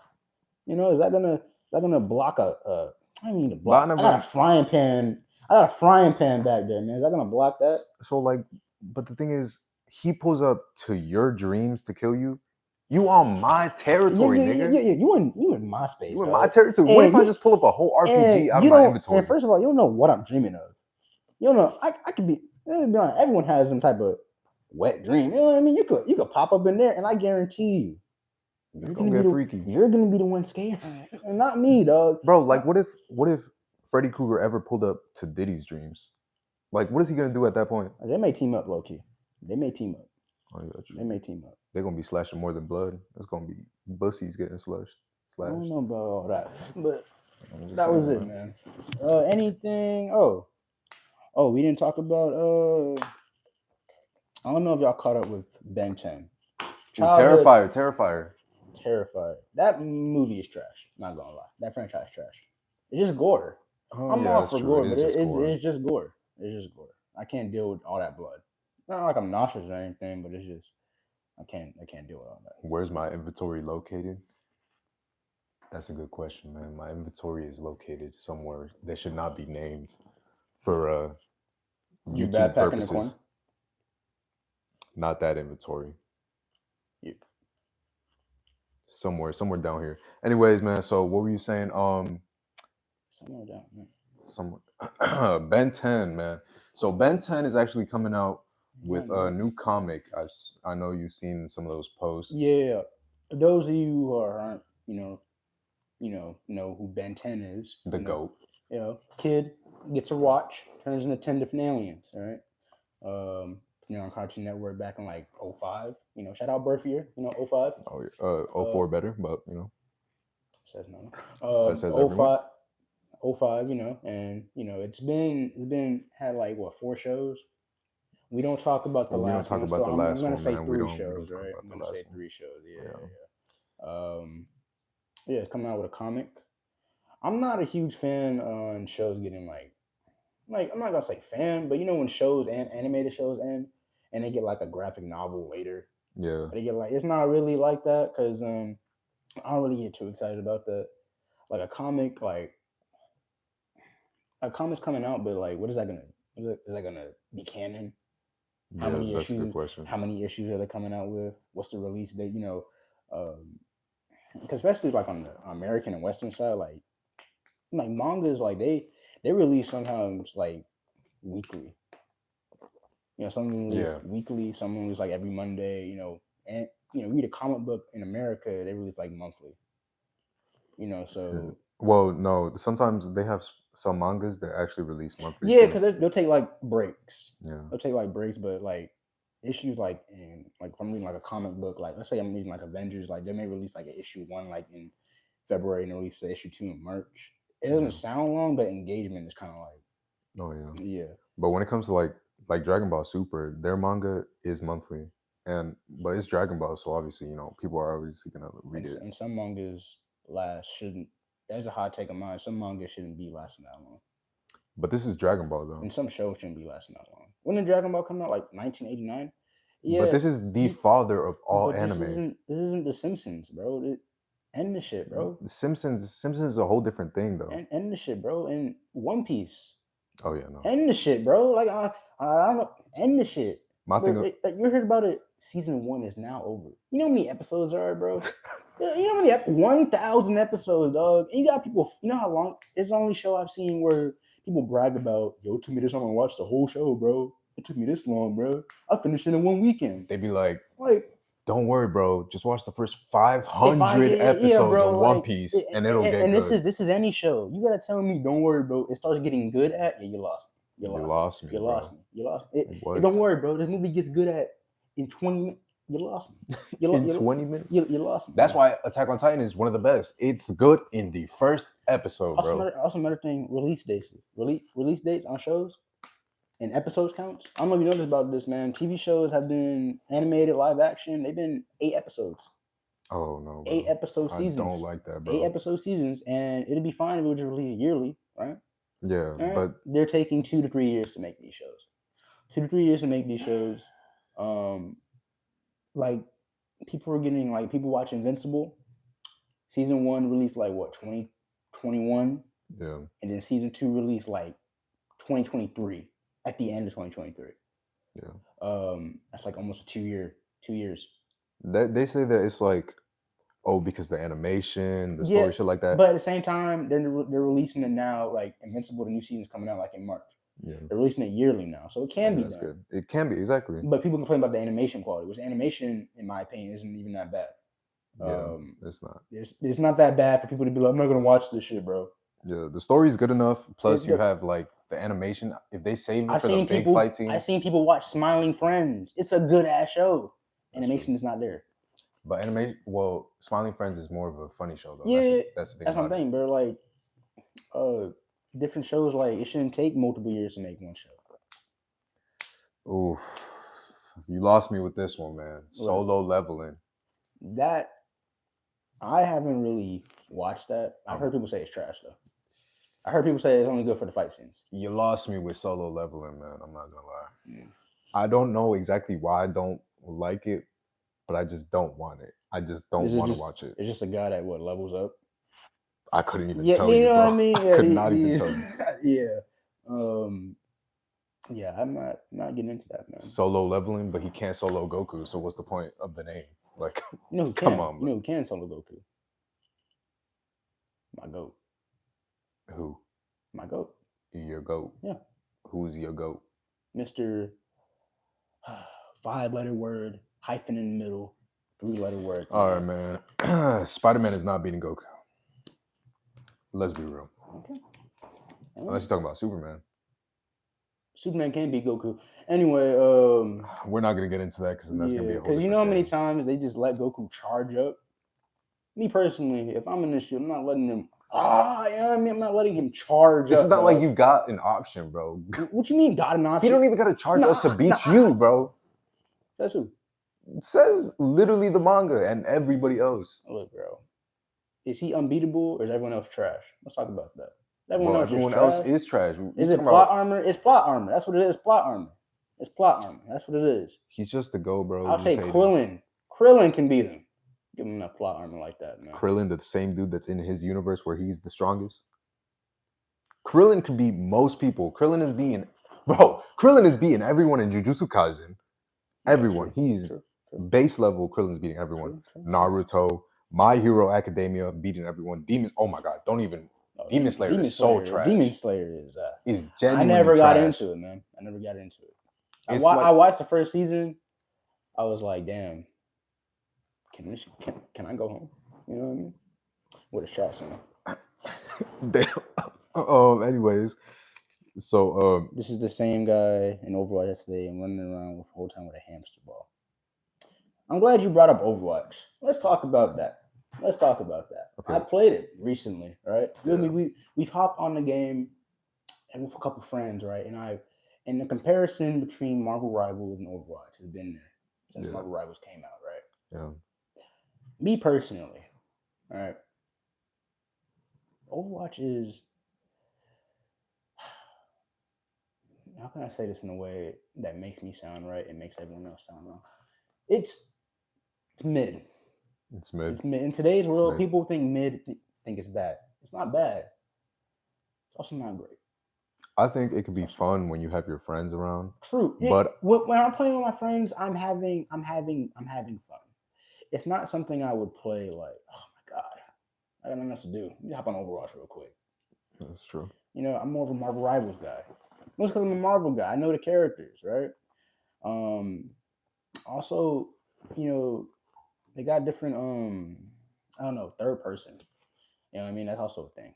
B: You know, is that gonna block I mean, the
A: But I
B: block. I got a
A: never.
B: frying pan. I got a frying pan back there, man. Is that gonna block that?
A: So like, but the thing is, he pulls up to your dreams to kill you. You on my
B: Yeah,
A: territory, nigga.
B: yeah. You in my space,
A: You in my
B: dog.
A: territory. What if
B: And
A: I
B: you
A: just pull up a whole
B: and
A: RPG out of
B: you
A: my
B: don't. And
A: inventory?
B: first of all, you don't know what I'm dreaming of. You don't know. I could be. Let's be honest, everyone has some type of wet dream. You know what I mean? You could pop up in there, and I guarantee you,
A: It's
B: you're
A: gonna
B: gonna be
A: get
B: the
A: freaky,
B: you're gonna be the one scared, and not me, dog.
A: bro. Like, what if Freddy Krueger ever pulled up to Diddy's dreams? Like, what is he gonna do at that point?
B: They may team up, low key. They may team up.
A: Oh yeah,
B: They
A: true.
B: may team up.
A: They're gonna be slashing more than blood. It's gonna be bussies getting slashed.
B: I don't
A: Slashed.
B: know about all that, but
A: I'm just
B: that was
A: saying,
B: it, man. Anything? Oh, we didn't talk about. I don't know if y'all caught up with Ben 10.
A: Ooh, Terrifier.
B: Terrified. That movie is trash. Not gonna lie, that franchise is trash. It's just gore.
A: Oh
B: I'm
A: yeah,
B: all
A: that's
B: for
A: true.
B: gore,
A: It
B: but
A: is just gore.
B: it's just gore. It's just gore. I can't deal with all that blood. Not like I'm nauseous or anything, but it's just I can't deal with all that.
A: Where's my inventory located? That's a good question, man. My inventory is located somewhere that should not be named for
B: You
A: YouTube
B: backpack in the corner.
A: purposes. Not that inventory.
B: Yeah.
A: Somewhere down here. Anyways, man. So what were you saying?
B: Somewhere down. Man.
A: Somewhere. Ben 10, man. So Ben 10 is actually coming out with a new comic. I know you've seen some of those posts.
B: Yeah. Those of you who aren't, know who Ben 10 is.
A: The GOAT.
B: Kid gets a watch, turns into 10 different aliens. All right. On Cartoon Network back in like 05. Shout out birth year. 05.
A: Oh yeah. 04 better, but
B: says no.
A: That says everyone.
B: 05. And it's been had like 4 shows. We don't talk about the last one, so I'm gonna say 3 shows, right? I'm gonna say 3 shows. Yeah. Yeah, it's coming out with a comic. I'm not a huge fan on shows getting like I'm not gonna say fan, but when shows and animated shows end and they get like a graphic novel later.
A: Yeah.
B: They get like it's not really like that because I don't really get too excited about that. Like a comic, like a comic's coming out, but like what is that gonna is that gonna be canon? How many
A: that's
B: issues?
A: a good question.
B: How many issues are they coming out with? What's the release date? Because especially like on the American and Western side, like mangas, like they release sometimes like weekly. Some release weekly, some release like every Monday. And read a comic book in America, they release like monthly. So
A: well, no, sometimes they have some mangas that actually release monthly.
B: Yeah, because they'll take like breaks.
A: Yeah,
B: they'll take like breaks, but like issues like if I'm reading like a comic book, like let's say I'm reading like Avengers, like they may release like an issue 1 like in February and release the issue 2 in March. It doesn't sound long, but engagement is kind of like yeah.
A: But when it comes to like Dragon Ball Super, their manga is monthly, but it's Dragon Ball, so obviously people are obviously gonna read it.
B: And some mangas shouldn't. There's a hot take of mine. Some mangas shouldn't be lasting that long.
A: But this is Dragon Ball though.
B: And some shows shouldn't be lasting that long. When did Dragon Ball come out? Like 1989. Yeah.
A: But this is the father of all anime.
B: This isn't The Simpsons, bro. End the shit, bro.
A: The Simpsons is a whole different thing though.
B: End the shit, bro. And One Piece.
A: Oh yeah, no.
B: End the shit, bro. Like I don't know. End the shit.
A: My thing.
B: You heard about it. Season 1 is now over. You know how many episodes there are, bro? You know how many 1,000 episodes, dog. And you got people. You know how long? It's the only show I've seen where people brag about. Yo, it took me this long to watch the whole show, bro. It took me this long, bro. I finished it in 1 weekend.
A: They be like, don't worry, bro. Just watch the first 500 episodes of One Piece, and it'll get good.
B: And this is any show. You gotta tell me, don't worry, bro. It starts getting good at you lost me. You lost me. Don't worry, bro. This movie gets good at in 20 minutes. You lost me.
A: In 20 minutes?
B: You lost me.
A: That's why Attack on Titan is one of the best. It's good in the first episode, bro.
B: Also, another thing, release dates on shows and episodes counts. I don't know if you know this about this, man. TV shows have been animated, live action. They've been 8 episodes.
A: Oh no,
B: 8
A: bro.
B: episode
A: I don't
B: seasons.
A: like that,
B: 8
A: bro.
B: episode seasons, and it'd be fine if it was just released yearly, right?
A: Yeah,
B: All right.
A: but
B: They're taking 2 to 3 years to make these shows. 2 to 3 years to make these shows. Like people were getting like people watch Invincible. Season 1 released like what 2021,
A: yeah,
B: and then season 2 released like 2023 at the end of 2023.
A: yeah.
B: That's like almost a 2 years.
A: They say that it's like, oh, because the animation, the
B: Yeah,
A: story, shit like that.
B: but at the same time, they're releasing it now. Like Invincible, the new season's coming out like in March.
A: Yeah,
B: They're releasing it yearly now, so it can be
A: that's
B: done.
A: good. It can be, exactly.
B: But people complain about the animation quality, which animation, in my opinion, isn't even that bad.
A: Yeah, it's not.
B: It's not that bad for people to be like, I'm not gonna watch this shit, bro.
A: Yeah, the story's good enough. Plus, you
B: the-
A: have like the animation. If they save it
B: I've
A: for the
B: seen
A: big
B: people.
A: fight scene,
B: I've seen people watch Smiling Friends. It's a good ass show. Animation is not there.
A: but animation. Well, Smiling Friends is more of a funny show though.
B: Yeah,
A: that's the thing.
B: That's what I'm
A: about it.
B: saying, bro. Like, different shows. Like, it shouldn't take multiple years to make one show.
A: Ooh, you lost me with this one, man. Solo Leveling.
B: That I haven't really watched that. I've heard people say it's trash though. I heard people say it's only good for the fight scenes.
A: You lost me with Solo Leveling, man. I'm not gonna lie. I don't know exactly why I don't like it, but I just don't want it. I just don't want to watch it.
B: It's just a guy that levels up.
A: I couldn't even
B: Yeah,
A: tell you,
B: know
A: bro.
B: what I mean?
A: I could not even tell you.
B: Yeah. Yeah, I'm not getting into that, man.
A: Solo leveling, but he can't solo Goku. So what's the point of the name? Like,
B: you know who
A: come
B: can?
A: on,
B: you know who can solo Goku? My goat.
A: Who?
B: My goat.
A: Your goat.
B: Yeah.
A: Who's your goat?
B: Mr. 5-letter word, hyphen in the middle, 3-letter word.
A: All right, man. Spider-Man is not beating Goku. Let's be real.
B: Okay.
A: Unless you're talking about Superman.
B: Superman can beat Goku. Anyway,
A: we're not gonna get into that because that's gonna be a whole.
B: Because you know how many times they just let Goku charge up. Me personally, if I'm in this shit, I'm not letting him. I'm not letting him charge up.
A: It's not like you got an option, bro.
B: What you mean got an option?
A: He don't even got to charge up to beat you, bro.
B: Says who?
A: It says literally the manga and everybody else.
B: Look, bro. Is he unbeatable or is everyone else trash? Let's talk about that.
A: Everyone else is trash.
B: Is it plot armor? It's plot armor. That's what it is. Plot armor. It's plot armor. That's what it is.
A: He's just the go, bro.
B: I'll say Krillin. Krillin can beat him. Give him enough plot armor like that, man.
A: Krillin, the same dude that's in his universe where he's the strongest. Krillin could beat most people. Krillin is beating everyone in Jujutsu Kaisen. Everyone.
B: True,
A: He's
B: true.
A: base level. Krillin's beating everyone. True. Naruto, My Hero Academia beating everyone. Demon. Oh my god! Don't even. Demon Slayer is so trash.
B: Demon Slayer
A: is genuinely
B: I never got
A: trash.
B: into it, man. I never got into it. I watched the first season. I was like, damn. Can I go home? You know what I mean? With a shot scene.
A: Damn. Anyways, so
B: this is the same guy in Overwatch yesterday and running around the whole time with a hamster ball. I'm glad you brought up Overwatch. Let's talk about that. Okay. I played it recently, right? Yeah. We've hopped on the game and with a couple friends, right? And the comparison between Marvel Rivals and Overwatch has been there since Marvel Rivals came out, right?
A: Yeah.
B: Me personally, all right. Overwatch is, how can I say this in a way that makes me sound right and makes everyone else sound wrong? It's mid.
A: It's mid.
B: It's mid. In today's world, people think it's bad. It's not bad. It's also not great.
A: I think it could be fun when you have your friends around.
B: True.
A: But
B: when I'm playing with my friends, I'm having fun. It's not something I would play like, oh my god, I got nothing else to do. Let me hop on Overwatch real quick.
A: That's true.
B: You know, I'm more of a Marvel Rivals guy. Most because I'm a Marvel guy. I know the characters, right? Also, you know, they got different I don't know, third person. You know what I mean? That's also a thing.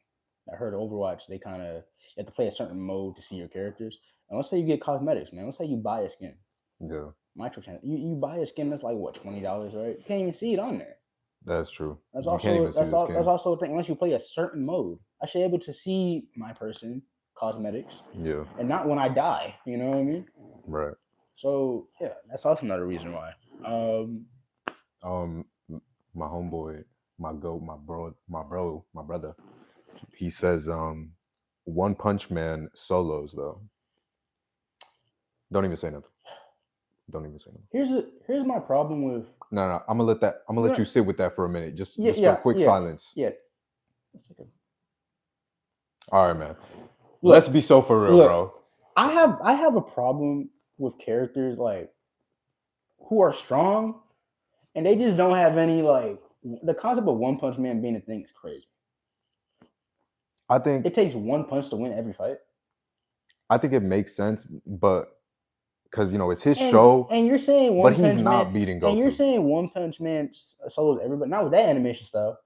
B: I heard Overwatch, they kind of, you have to play a certain mode to see your characters. And let's say you get cosmetics, man. Let's say you buy a skin.
A: Yeah.
B: Microtransaction. You buy a skin that's like what, $20, right? You can't even see it on there.
A: That's true.
B: That's also a thing. Unless you play a certain mode, I should be able to see my person cosmetics.
A: Yeah.
B: And not when I die. You know what I mean?
A: Right.
B: So yeah, that's also another reason why.
A: my homeboy, my goat, my brother. He says, One Punch Man solos though. Don't even say nothing. Don't even say nothing.
B: Here's my problem with.
A: No, I'm gonna let you sit with that for a minute. Just for a quick silence.
B: Yeah.
A: All right, man. Let's be so for real, bro.
B: I have a problem with characters like who are strong and they just don't have any like the concept of One Punch Man being a thing is crazy.
A: I think
B: it takes one punch to win every fight.
A: I think it makes sense, but because it's his show,
B: and you're saying
A: but he's not beating Goku.
B: And you're saying One Punch Man solos everybody, not with that animation style.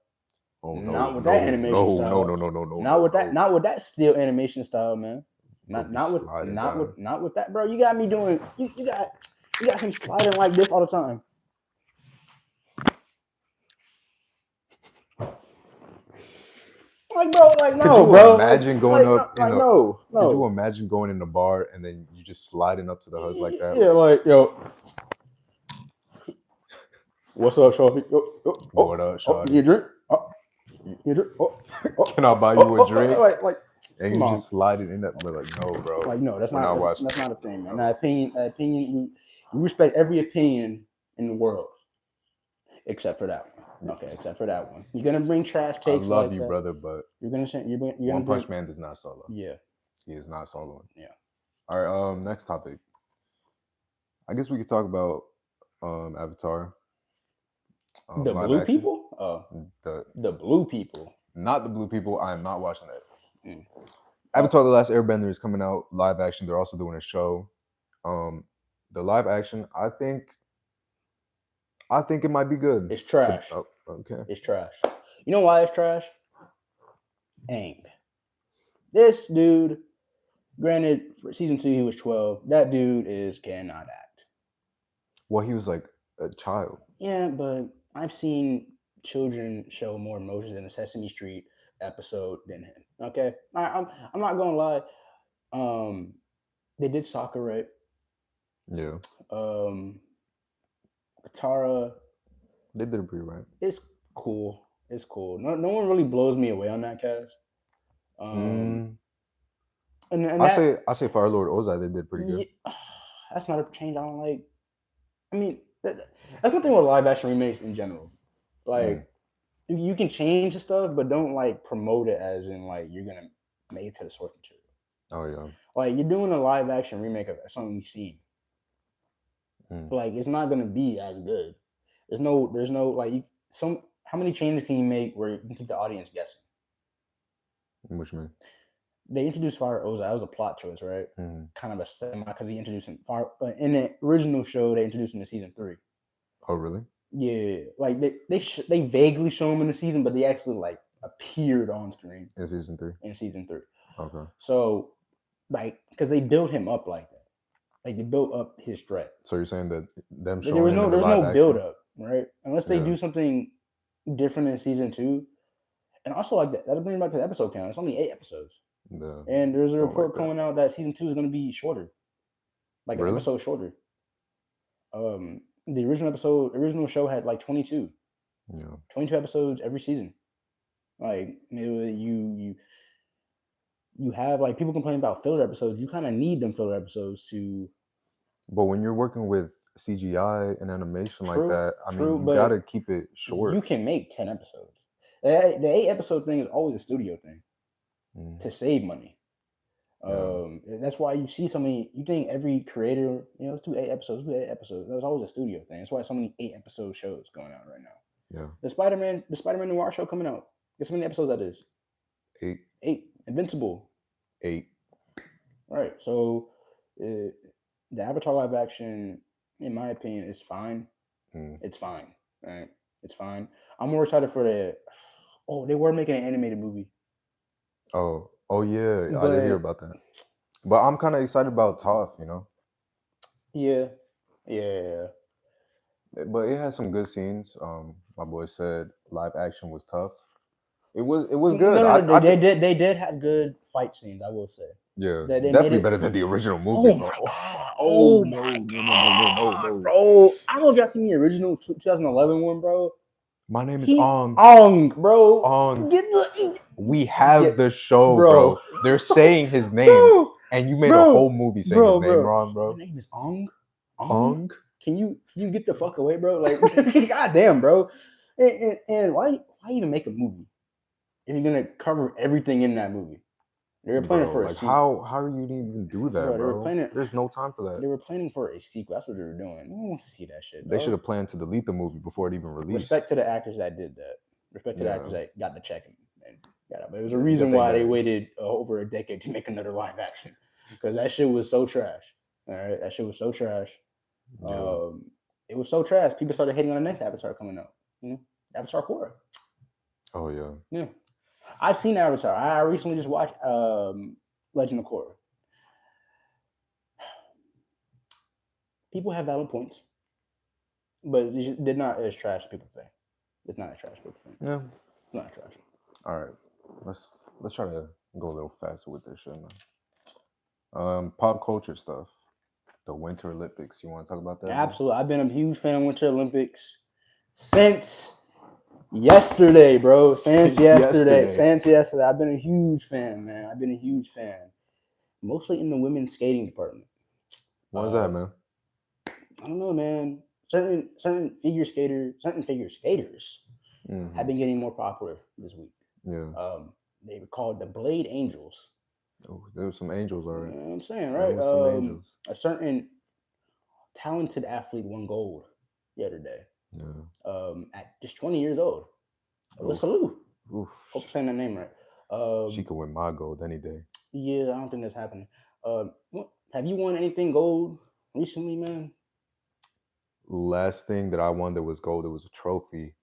A: Oh no!
B: Not with that animation style.
A: No!
B: Not with that still animation style, man. Not with that, bro. You got me doing. You got him sliding like this all the time. Like, bro, like, no, bro.
A: Imagine going up in
B: no.
A: Could you imagine going in the bar and then you just sliding up to the hoods like that?
B: Yeah, like, yo. What's up, shorty?
A: What up, shorty?
B: You drink? You drink?
A: Can I buy you a drink?
B: Like,
A: and you just slide it in that, but like, no, bro.
B: Like, no, that's not a thing, man. That opinion, we respect every opinion in the world, except for that one. Okay, except for that one. You're gonna bring trash takes. I
A: love you, brother, but
B: you're gonna
A: One Punch Man does not solo.
B: Yeah,
A: he is not soloing.
B: Yeah.
A: All right. Next topic. I guess we could talk about Avatar.
B: The blue people. The blue people.
A: Not the blue people. I am not watching that. Avatar: The Last Airbender is coming out live action. They're also doing a show. The live action, I think it might be good.
B: It's trash.
A: Okay.
B: It's trash. You know why it's trash? Aang. This dude, granted, for season 2 he was 12. That dude cannot act.
A: Well, he was like a child.
B: Yeah, but I've seen children show more emotions in a Sesame Street episode than him. Okay, I'm not gonna lie. They did Sokka right.
A: Yeah.
B: Katara.
A: They did it pretty right.
B: It's cool. No one really blows me away on that cast.
A: And I say Fire Lord Ozai, they did pretty good.
B: Yeah, that's not a change I don't like. I mean, that's one thing with live action remakes in general. Like, you can change the stuff, but don't like promote it as in like you're gonna make it to the source material.
A: Oh yeah.
B: Like, you're doing a live action remake of something you've seen. Like, it's not gonna be as good. There's no like how many changes can you make where you can keep the audience guessing?
A: What you mean?
B: They introduced Fire Ozai. That was a plot choice, right? Kind of a semi, because he introduced him in the original show. They introduced him in season 3.
A: Oh really?
B: Yeah, like they vaguely show him in the season, but they actually like appeared on screen
A: in season 3.
B: Okay. So, like, because they built him up like that. Like, they built up his threat.
A: So you're saying that them showing
B: there was no build up, right? Unless they do something different in season 2, and also like that brings me back to the episode count. It's only 8 episodes, and there's a report coming out that season 2 is going to be shorter, like an episode shorter. The original show had like 22. Yeah. 22 episodes every season. Like, you have like people complaining about filler episodes. You kind of need them filler episodes to.
A: But when you're working with CGI and animation like that, you gotta keep it short.
B: You can make 10 episodes. The 8 episode thing is always a studio thing to save money. That's why you see so many. You think every creator, let's do 8 episodes. There's always a studio thing. That's why so many 8 episode shows going on right now. Yeah. The Spider-Man Noir show coming out. Guess how many episodes that is? 8. Invincible. 8. Right. So the Avatar live action, in my opinion, is fine. It's fine. Right. It's fine. I'm more excited for they were making an animated movie.
A: Oh yeah, I did hear about that. But I'm kind of excited about Toph,
B: Yeah.
A: But it has some good scenes. My boy said live action was tough. It was good.
B: No, they did have good fight scenes, I will say.
A: Yeah, definitely better than the original movie.
B: Oh my god! Oh my god, bro! I don't know if y'all seen the original 2011 one, bro.
A: My name is Ong.
B: Ong, bro.
A: Ong.
B: Get the
A: We have
B: Get-
A: the show,
B: bro.
A: bro. They're saying his name,
B: bro.
A: and you made
B: Bro.
A: a whole movie saying his name wrong, bro.
B: My name is Ong.
A: Ong.
B: Can you get the fuck away, bro? Like, goddamn, bro. And why even make a movie if you're gonna cover everything in that movie? They were planning for a sequel.
A: How are you even do that,
B: Bro, they were
A: bro?
B: planning-
A: There's no time for that.
B: They were planning for a sequel. That's what they were doing. I don't want to see that shit.
A: They
B: dog.
A: should have planned to delete the movie before it even released.
B: Respect to the actors that did that. Respect to the
A: Yeah.
B: actors that got the check and got it. But it was a
A: Yeah,
B: reason
A: get their
B: why they
A: bag.
B: waited over a decade to make another live action, because that shit was so trash. All right, that shit was so trash.
A: Yeah.
B: It was so trash. People started hating on the next Avatar coming out. You know, Avatar Korra.
A: Oh yeah.
B: Yeah, I've seen Avatar. I recently just watched Legend of Korra. People have valid points, but they're not as trash as people think. It's not as trash as people think.
A: Yeah.
B: It's not trash.
A: All right. Let's try to go a little faster with this shit, man. Pop culture stuff. The Winter Olympics. You want to talk about that?
B: Absolutely. I've been a huge fan of Winter Olympics since yesterday, bro. Since yesterday. I've been a huge fan, man. I've been a huge fan. Mostly in the women's skating department.
A: Why is that, man?
B: I don't know, man. Certain figure skaters have been getting more popular this week.
A: Yeah.
B: They were called the Blade Angels.
A: Oh, there was some angels already.
B: You know what I'm saying, right?
A: There was some angels.
B: A certain talented athlete won gold the other day.
A: Yeah.
B: At just 20 years old. Alyssa Liu.
A: Oof.
B: Hope I'm saying that name right.
A: She could win my gold any day.
B: Yeah, I don't think that's happening. Have you won anything gold recently, man?
A: Last thing that I won that was gold, it was a trophy.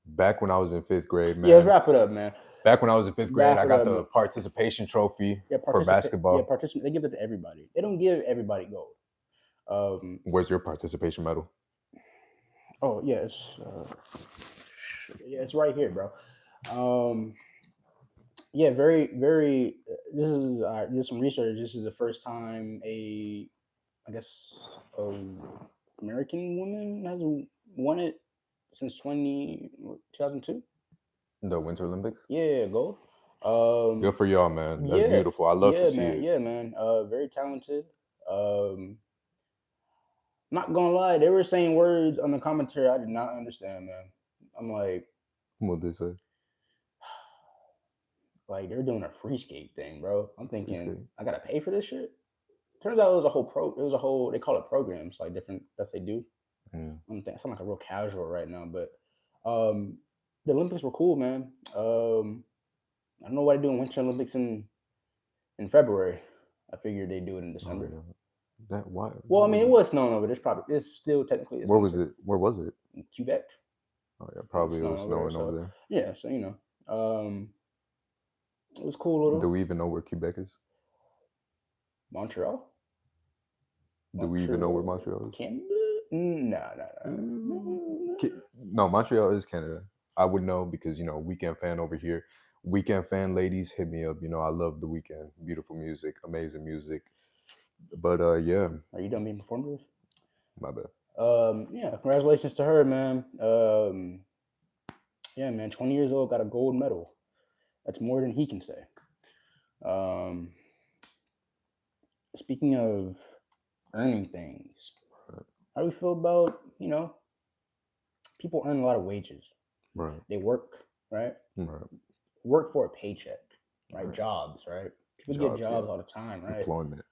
A: Back when I was in 5th grade, man.
B: Yeah, let's wrap it up, man.
A: Back when I was in 5th grade, I got the
B: man.
A: participation trophy for basketball.
B: Yeah, they give it to everybody. They don't give everybody gold.
A: Where's your participation medal?
B: Oh yeah, it's right here, bro. Yeah, very, very. This is some research. This is the first time a American woman has won it since 2002.
A: The Winter Olympics?
B: Yeah, gold.
A: Good for y'all, man. That's beautiful. I love to see
B: it. Yeah, man. Very talented. Not gonna lie, they were saying words on the commentary I did not understand, man. I'm like,
A: what they say?
B: Like, they're doing a free skate thing, bro. I'm thinking, I gotta pay for this shit. Turns out it was a whole. They call it programs, like different stuff they do. I'm thinking, I sound like a real casual right now, but the Olympics were cool, man. I don't know why they're doing Winter Olympics in February. I figured they'd do it in December.
A: Oh, yeah. That why?
B: Well, I mean, it was snowing over. It's still technically.
A: Where was it? Where was it?
B: In Quebec.
A: Oh yeah, probably it was snowing over there.
B: Yeah, so you know, it was cool. Little.
A: Do we even know where Quebec is?
B: Montreal.
A: Do we even know where Montreal is?
B: Canada? No.
A: No, Montreal is Canada. I would know because, you know, Weekend Fan over here. Weekend Fan ladies, hit me up. You know, I love The Weeknd. Beautiful music, amazing music. But yeah.
B: Are you done being performative?
A: My bad.
B: Yeah, congratulations to her, man. Yeah, man, 20 years old, got a gold medal. That's more than he can say. Speaking of earning things, how do we feel about, you know, people earn a lot of wages.
A: Right.
B: They work, right?
A: Right.
B: Work for a paycheck, right? Jobs, right? People get jobs all the time, right?
A: Employment.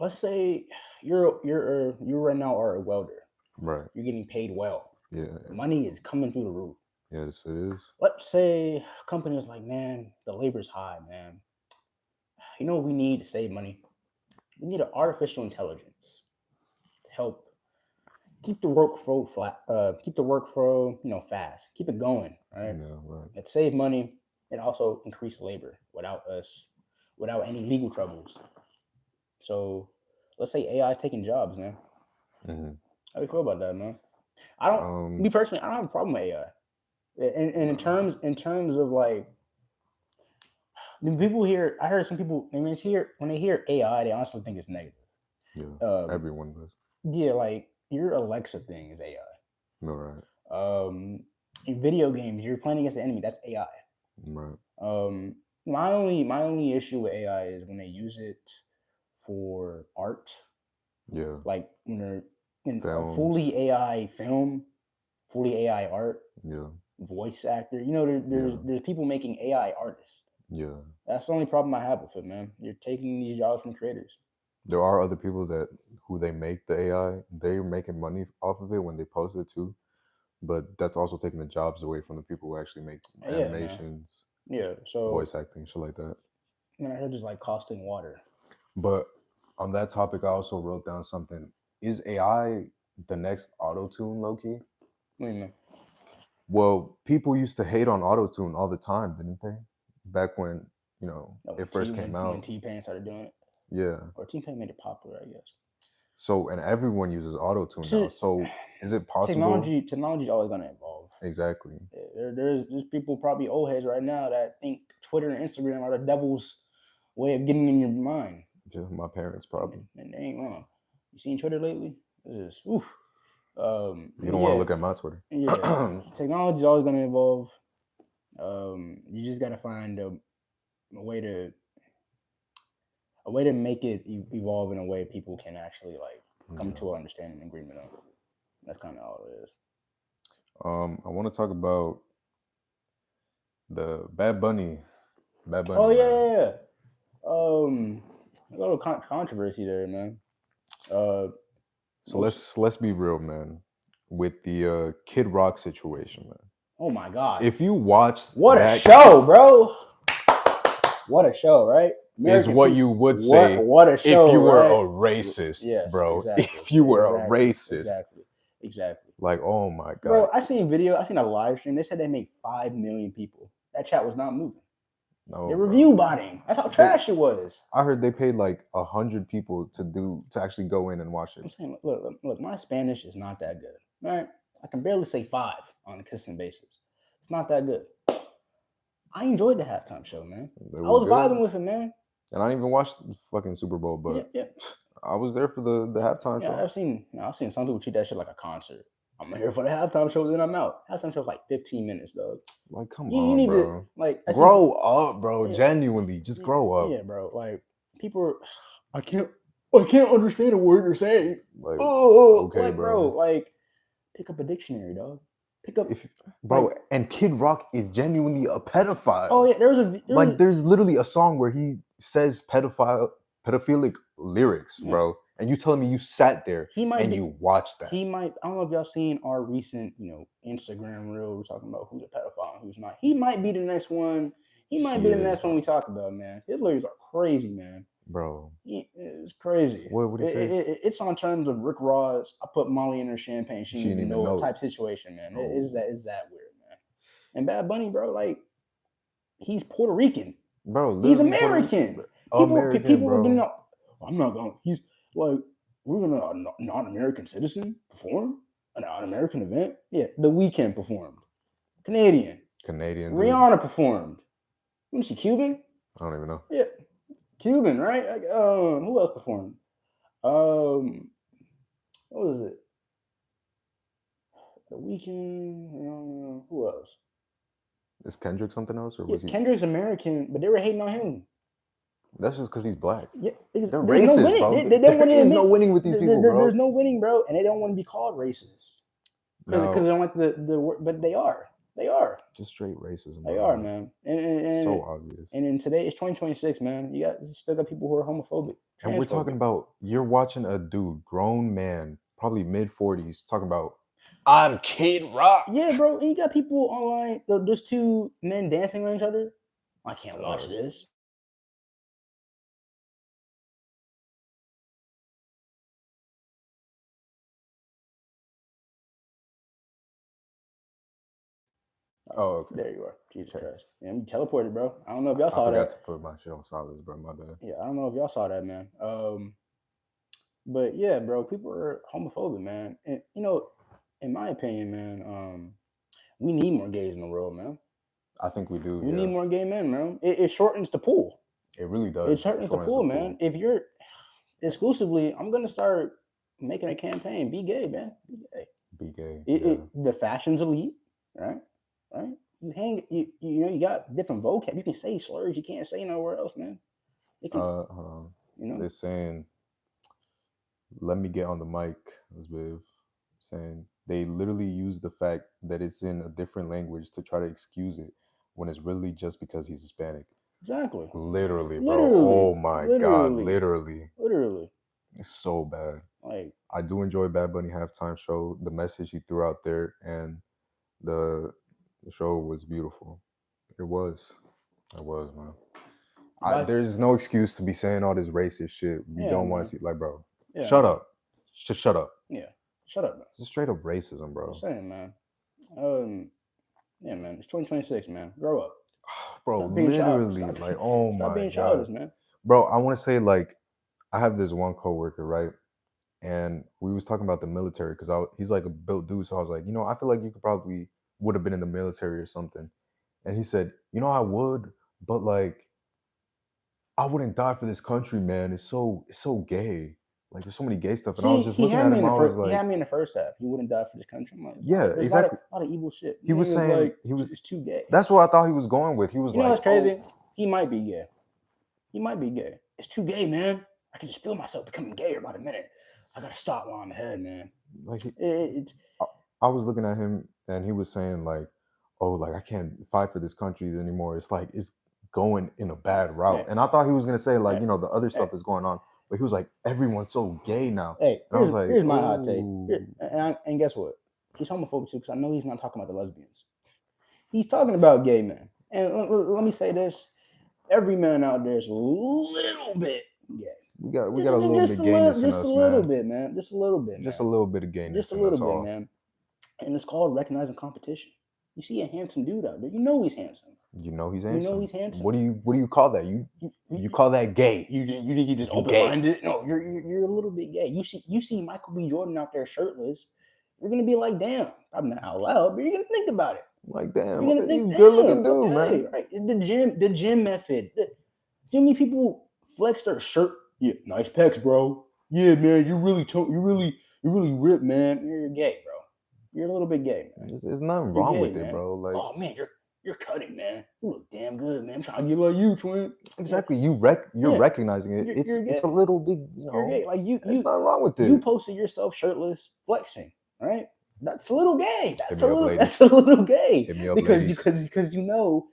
B: Let's say you right now are a welder.
A: Right.
B: You're getting paid well.
A: Yeah.
B: Money is coming through the roof.
A: Yes, it is.
B: Let's say companies like, man, the labor's high, man. You know what we need to save money? We need an artificial intelligence to help keep the workflow flat, keep the workflow, you know, fast, keep it going, right?
A: Yeah, right.
B: It save money and also increase labor without any legal troubles. So let's say AI is taking jobs, man.
A: Mm-hmm.
B: How do you feel about that, man? Me personally, I don't have a problem with AI. And in terms of like, people here, I heard some people when they hear AI, they honestly think it's negative.
A: Yeah, everyone does.
B: Yeah, like your Alexa thing is AI.
A: No, right.
B: In video games, you're playing against the enemy. That's AI.
A: Right.
B: My only issue with AI is when they use it for art,
A: Yeah.
B: like when they're in a
A: Films.
B: fully AI film, fully AI art,
A: Yeah.
B: voice actor. You know, there's people making AI artists.
A: Yeah.
B: That's the only problem I have with it, man. You're taking these jobs from creators.
A: There are other people who they make the AI. They're making money off of it when they post it too. But that's also taking the jobs away from the people who actually make
B: Yeah, man.
A: animations,
B: Yeah. So
A: voice acting, shit like that.
B: man, I heard just like costing water.
A: But on that topic, I also wrote down something. Is AI the next auto-tune, low-key?
B: What do you mean?
A: Well, people used to hate on auto-tune all the time, didn't they? Back when, it first came
B: When
A: out.
B: T-Pain started doing it,
A: Yeah.
B: or T-Pain made it popular, I guess.
A: So, and everyone uses auto-tune now. So, is it possible?
B: Technology's always gonna evolve.
A: Exactly.
B: Yeah, there's people, probably old heads right now, that think Twitter and Instagram are the devil's way of getting in your mind.
A: Just my parents probably.
B: And they ain't wrong. You seen Twitter lately? It's just oof.
A: You don't want to look at my Twitter.
B: Yeah, technology's always gonna evolve. You just gotta find a way to make it evolve in a way people can actually like come to an understanding and agreement on. That's kind of all it is.
A: I want to talk about the Bad Bunny.
B: Oh yeah. A little controversy there, man.
A: So let's be real, man. With the Kid Rock situation, man.
B: Oh my God!
A: If you watch
B: what a show, bro! What a show, right?
A: Is what you would say.
B: What a show!
A: If you were
B: right?
A: a racist,
B: Yes,
A: bro.
B: Exactly,
A: if you were a racist,
B: exactly.
A: Like, oh my God,
B: bro! I seen a live stream. They said they made 5 million people. That chat was not moving.
A: No,
B: they're review botting. That's how trash it was.
A: I heard they paid like 100 people to actually go in and watch it.
B: I'm saying, look, my Spanish is not that good, right? I can barely say 5 on a consistent basis. It's not that good. I enjoyed the halftime show, man. I was vibing with it, man.
A: And I didn't even watch the fucking Super Bowl, but I was there for the halftime show.
B: I've seen some people treat that shit like a concert. I'm here for the halftime show, then I'm out. Halftime show's like 15 minutes, dog.
A: Like, come on, you need bro.
B: To
A: grow up, bro. Yeah. Genuinely, just grow up.
B: Yeah, bro. Like, people I can't understand a word you're saying. Like, okay, like, bro. Like, pick up a dictionary, dog. Pick up,
A: bro. Like, and Kid Rock is genuinely a pedophile.
B: Oh yeah,
A: there's literally a song where he says pedophilic lyrics, bro. And you telling me you sat there you watched that?
B: He might. I don't know if y'all seen our recent, Instagram reel. We're talking about who's a pedophile and who's not. He might be the next one. He might be the next one we talk about, man. His lyrics are crazy, man.
A: Bro,
B: it's crazy.
A: What he says?
B: It's on terms of Rick Ross. I put Molly in her champagne. She didn't even know type situation, man. Oh. Is that weird, man? And Bad Bunny, bro, like, he's Puerto Rican,
A: bro.
B: He's American. People were getting up. I'm not going. He's like, we're gonna a non-American citizen perform an American event. Yeah, The Weeknd performed. Canadian. Rihanna performed. Was she Cuban?
A: I don't even know.
B: Yeah, Cuban, right? Like, who else performed? What was it? The Weeknd. Who else?
A: Is Kendrick something else, or was he?
B: Kendrick's American, but they were hating on him.
A: That's just because he's black.
B: Yeah,
A: they're racist,
B: no
A: bro.
B: There is
A: no winning with these people, bro.
B: There's no winning, bro, and they don't want to be called racist because they don't like the word, but they are. They are
A: just straight racism.
B: They are, man. And
A: so obvious.
B: And in today, it's 2026, man. You still got people who are homophobic.
A: And we're talking about, you're watching a dude, grown man, probably mid-40s, talking about, I'm Kid Rock.
B: Yeah, bro. And you got people online. There's 2 men dancing on each other. I can't watch this.
A: Oh, okay.
B: There you are. Jesus Christ. Yeah, I'm teleported, bro. I don't know if y'all saw that.
A: I forgot to put my shit on silence, bro. My bad.
B: Yeah, I don't know if y'all saw that, man. But yeah, bro, people are homophobic, man. And in my opinion, man, we need more gays in the world, man.
A: I think we do.
B: We need more gay men, man. It shortens the pool.
A: It really does.
B: It shortens the pool, man. If you're exclusively, I'm gonna start making a campaign. Be gay, man. Be gay.
A: Be gay.
B: It,
A: Yeah.
B: the fashion's elite, right? Right? You hang, you know, you got different vocab. You can say slurs you can't say nowhere else, man. It can,
A: Hold on.
B: you know.
A: They're saying, let me get on the mic, as with saying they literally use the fact that it's in a different language to try to excuse it when it's really just because he's Hispanic.
B: Exactly.
A: Literally, bro.
B: Literally.
A: Oh my God.
B: Literally.
A: Literally.
B: Literally.
A: It's so bad.
B: Like,
A: I do enjoy Bad Bunny halftime show. The message he threw out there and the show was beautiful. It was. It was, man.
B: like,
A: There's no excuse to be saying all this racist shit. We
B: yeah,
A: don't want
B: man.
A: to see, like, bro.
B: Yeah,
A: Shut
B: man.
A: up. Just shut up.
B: Yeah. Shut up, man.
A: It's straight up racism,
B: I'm
A: bro.
B: saying, man. Yeah, man. It's 2026, man. Grow up.
A: Bro,
B: Stop being childish.
A: literally, like, oh
B: Stop
A: my
B: being
A: God.
B: childish, man.
A: Bro, I want to say, like, I have this one coworker, right? And we was talking about the military because he's like a built dude. So I was like, you know, I feel like you could probably would have been in the military or something. And he said, you know, I would, but like, I wouldn't die for this country, man. It's so gay. Like, there's so many gay stuff. And I was
B: See,
A: just
B: he
A: looking
B: had
A: at
B: me
A: him.
B: in the
A: I was
B: first. He
A: like,
B: had me in the first half. He wouldn't die for this country. I'm like,
A: yeah,
B: there's
A: exactly.
B: a lot of evil shit.
A: He was saying
B: like,
A: he was.
B: It's too gay.
A: That's what I thought he was going with. He was
B: You know
A: like,
B: what's crazy? He might be gay. He might be gay. It's too gay, man. I can just feel myself becoming gayer by the minute. I gotta stop while I'm ahead, man.
A: like
B: I
A: was looking at him and he was saying like, oh, like I can't fight for this country anymore. It's like it's going in a bad route.
B: Yeah.
A: And I thought he was gonna say like,
B: Yeah.
A: you know, the other stuff
B: Yeah.
A: is going on. But he was like, everyone's so gay now.
B: Hey,
A: And I was like,
B: here's my hot take.
A: "Ooh."
B: And guess what? He's homophobic too, because I know he's not talking about the lesbians. He's talking about gay men. And let me say this: every man out there is a little bit gay.
A: We got a little bit of gayness in us,
B: just a little bit, man. Just a little bit, man.
A: Just a little bit of gayness.
B: Just a little
A: in us
B: bit,
A: all.
B: man. And it's called recognizing competition. You see a handsome dude out there, you know he's handsome.
A: You know he's handsome.
B: You know he's handsome.
A: What do you call that? You call that gay?
B: You think you just open minded? No, you're a little bit gay. You see Michael B. Jordan out there shirtless. You're gonna be like, damn, probably not out loud, but you're gonna think about it.
A: Like, damn,
B: You're gonna think,
A: he's good looking dude,
B: okay,
A: man.
B: right? The gym method. Do many people flex their shirt? Yeah, nice pecs, bro. Yeah, man, you really ripped, man. You're gay, bro. You're a little bit gay, man.
A: There's nothing wrong with it, bro. Like,
B: oh man, you're cutting, man. You look damn good, man. I'm trying to get like you, twin.
A: Exactly. You're recognizing it. It's a little big, you know.
B: You're gay. Like
A: there's nothing wrong with it.
B: You posted yourself shirtless, flexing, right? That's a little gay. That's a
A: little
B: gay.
A: Hit me up,
B: because you know,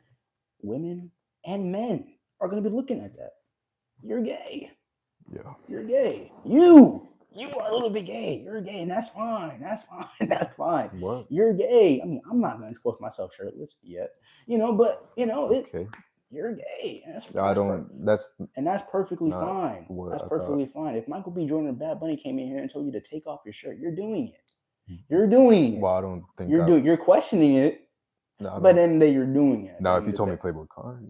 B: women and men are gonna be looking at that. You're gay.
A: Yeah.
B: You're gay. You are a little bit gay. You're gay, and that's fine. That's fine.
A: What?
B: You're gay. I mean, I'm not gonna expose myself shirtless yet, but
A: okay.
B: You're gay.
A: That's
B: perfectly fine. That's perfectly fine. If Michael B. Jordan or Bad Bunny came in here and told you to take off your shirt, you're doing it. You're doing it.
A: Well, I don't think
B: you're questioning it. No, but then you're doing it.
A: Now, if you told me to play with Cardi,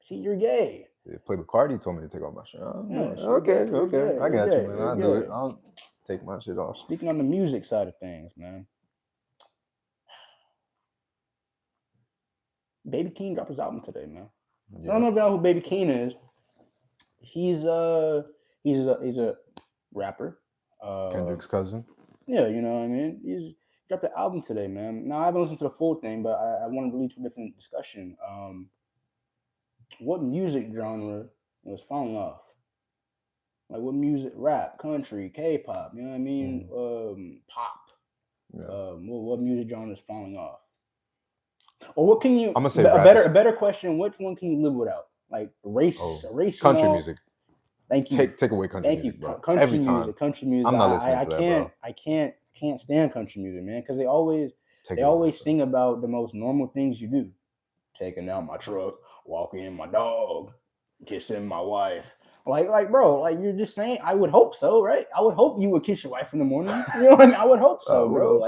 B: see, you're gay.
A: If Playboy Cardi told me to take off my shirt,
B: okay,
A: I got you, man. I'll do it. I'll take my shit off.
B: Speaking on the music side of things, man. Baby Keem dropped his album today, man. Yeah. I don't know if you know who Baby Keem is. He's a rapper.
A: Kendrick's cousin.
B: Yeah, you know what I mean. He's dropped the album today, man. Now I haven't listened to the full thing, but I wanted to lead to a different discussion. What music genre was falling off? Like what music? Rap, country, K-pop. You know what I mean? Pop. Yeah. What music genre is falling off? Or what can you? I'm gonna say a better question. Which one can you live without? Like race.
A: Country music.
B: Thank you.
A: Take away country music. Thank you.
B: Bro. Country music. Country music.
A: I'm not listening to that, bro.
B: I can't stand country music, man, because they always sing about the most normal things you do. Taking out my truck, walking in my dog, kissing my wife. Like, bro, like you're just saying. I would hope so, right? I would hope you would kiss your wife in the morning. You know what I mean? I would hope so, bro.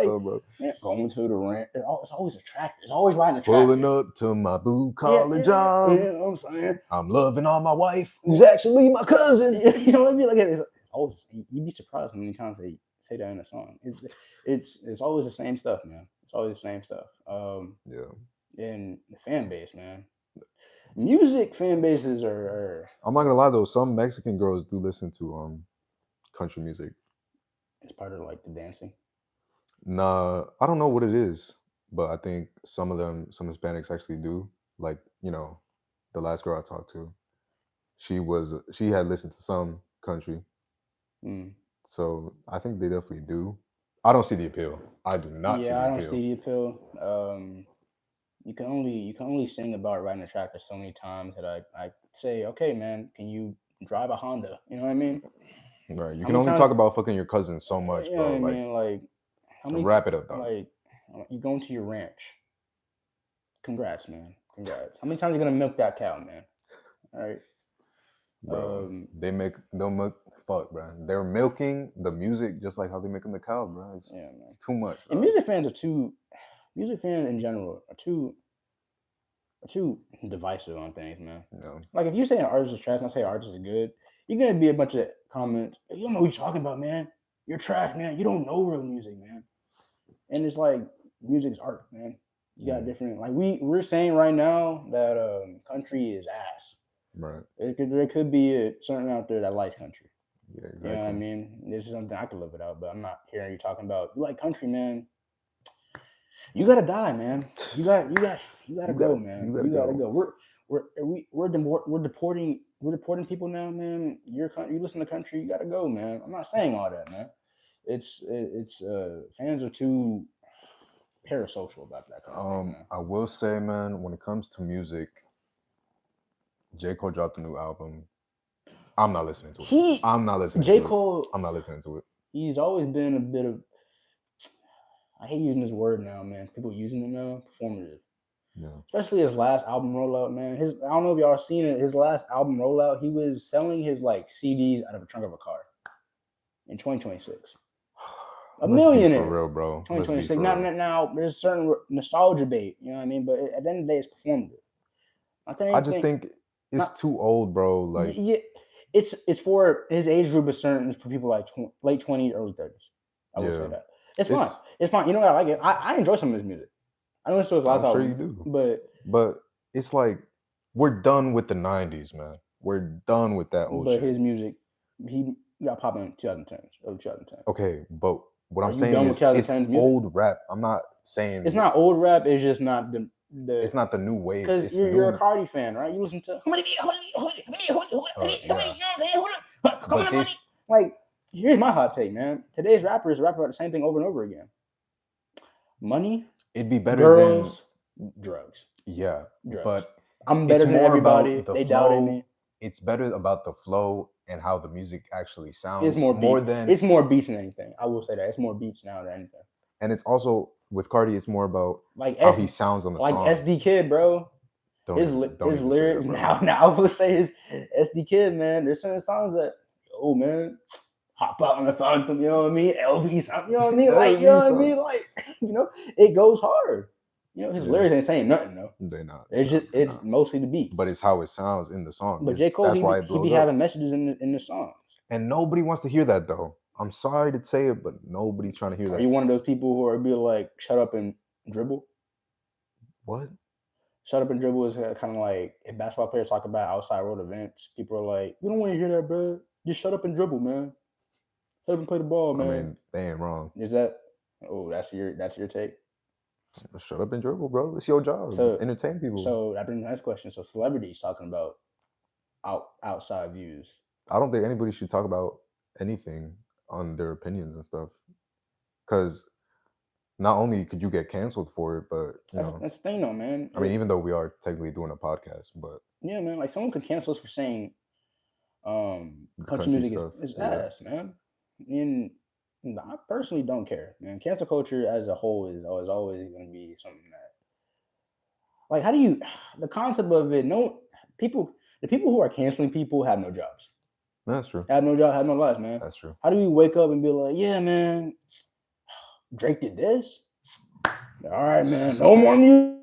B: Man, going to the rent. It's always attractive. It's always riding the track.
A: Pulling up to my blue collar job.
B: Yeah, you know what I'm saying.
A: I'm loving on my wife, who's actually my cousin.
B: You know what I mean? Like it's always. You'd be surprised how many times they say that in a song. It's always the same stuff, man. It's always the same stuff. And the fan base, man. Music fan bases are.
A: I'm not gonna lie though, some Mexican girls do listen to country music.
B: It's part of like the dancing.
A: Nah, I don't know what it is, but I think some of them, some Hispanics actually do. Like, the last girl I talked to, she had listened to some country,
B: Mm.
A: so I think they definitely do. I don't see the appeal. I do not see
B: Yeah,
A: the
B: I don't
A: appeal.
B: see the appeal. You can only sing about riding a tractor so many times that I say, okay, man, can you drive a Honda? You know what I mean?
A: Right. You
B: How
A: can
B: many
A: only
B: times?
A: talk about fucking your cousin so much,
B: You know what
A: bro.
B: I
A: Like,
B: mean? Like how many?
A: wrap it up, dog.
B: Like you going to your ranch? Congrats, man. Congrats. How many times are you gonna milk that cow, man? All right.
A: Bro, they'll milk, fuck, bro. They're milking the music just like how they making the cow, bro.
B: Yeah,
A: It's,
B: man.
A: it's too much,
B: And
A: dog.
B: music fans in general are too divisive on things, man.
A: You know,
B: Like if you say an artist is trash and I say an artist is good, you're gonna be a bunch of comments. You don't know what you're talking about, man. You're trash, man. You don't know real music, man. And it's like music's art, man. You got
A: Mhm.
B: different like we're saying right now that country is ass.
A: Right.
B: There could be a certain out there that likes country.
A: Yeah,
B: You know what I
A: exactly.
B: mean? This is something I could live without, but I'm not hearing you talking about you like country, man. You gotta die, man. You gotta go, man.
A: You gotta
B: You gotta
A: go.
B: go. We're deporting people now, man. You listen to country, you gotta go, man. I'm not saying all that, man. It's fans are too parasocial about that kind of thing, man.
A: I will say, man, when it comes to music, J. Cole dropped a new album. I'm not listening to it.
B: He
A: I'm not listening
B: J.
A: to it.
B: Cole,
A: I'm not listening to it.
B: he's always been a bit of I hate using this word now, man. People using it now, performative.
A: Yeah.
B: Especially his last album rollout, man. I don't know if y'all seen it. His last album rollout, he was selling his like CDs out of the trunk of a car in 2026. A
A: Let's be
B: million
A: for
B: in
A: real, bro. Let's be
B: 2026.
A: for
B: Now,
A: real.
B: now, there's certain nostalgia bait, you know what I mean? But at the end of the day, it's performative. I
A: I
B: think
A: just
B: anything.
A: think it's
B: Not
A: too old, bro. Like,
B: yeah. It's for his age group is certain for people like late 20s, early 30s. I will say
A: yeah,
B: that. It's fine.
A: it's.
B: It's fine. You know what I like it. I enjoy some of his music. I don't listen to his last
A: I'm sure you
B: album,
A: do,
B: but
A: but it's like we're done with the '90s, man. We're done with that old shit.
B: his music, he got popping in 2010s, early 2010.
A: Okay, but what
B: Are
A: I'm
B: you
A: saying
B: done with
A: is it's
B: 2010s music?
A: old rap. I'm not saying
B: It's not old rap. It's just not the
A: it's not the new wave.
B: because
A: It's
B: you're a
A: new.
B: Cardi fan, right? You listen to
A: Yeah,
B: coming
A: but
B: to money.
A: this
B: Like, here's my hot take, man. Today's rappers rap about the same thing over and over again. Money,
A: it'd be better than
B: girls, drugs,
A: yeah,
B: drugs.
A: but
B: I'm
A: it's
B: better than
A: more
B: everybody.
A: about the
B: They doubted me.
A: flow. It's better about the flow and how the music actually
B: It's
A: sounds
B: more
A: more
B: beat.
A: than
B: It's more beats than anything. I will say that it's more beats now than anything.
A: and it's also with Cardi. It's more about
B: Like
A: how he sounds on the
B: like
A: song.
B: SD Kid, bro.
A: Don't
B: His
A: even say
B: lyrics
A: that, bro.
B: now I will say his SD Kid, man. There's certain songs that man, hop out on the fountain, you know what I mean? LV something, you know what I mean? Like, you know
A: LV
B: what I
A: son.
B: mean? Like, it goes hard. His
A: Yeah,
B: lyrics ain't saying nothing though.
A: they're not.
B: It's mostly the beat.
A: But it's how it sounds in the song.
B: But J. Cole,
A: That's why it
B: he be
A: blows up.
B: having messages in the songs.
A: And nobody wants to hear that though. I'm sorry to say it, but nobody's trying to hear
B: Are
A: that.
B: you one of those people who are be like, shut up and dribble?
A: What?
B: Shut up and dribble is kind of like if basketball players talk about outside world events, people are like, we don't want to hear that, bro. Just shut up and dribble, man. Shut up and play the ball,
A: I
B: man.
A: mean, they ain't wrong.
B: Is that? Oh, that's your take.
A: Shut up and dribble, bro. It's your job.
B: So
A: Entertain people.
B: So that brings me to the next question. So celebrities talking about outside views.
A: I don't think anybody should talk about anything on their opinions and stuff. Because not only could you get canceled for it, but
B: That's the thing, though, man.
A: I mean, even though we are technically doing a podcast, but
B: yeah, man, like someone could cancel us for saying country music
A: stuff,
B: is
A: yeah.
B: ass, man. And I personally don't care, man. Cancel culture as a whole is always going to be something that, like, how do you, the concept of it, the people who are canceling people have no jobs.
A: That's true.
B: Have no job, have no life, man.
A: That's true.
B: How do we wake up and be like, yeah, man, Drake did this? All right, man, no more music.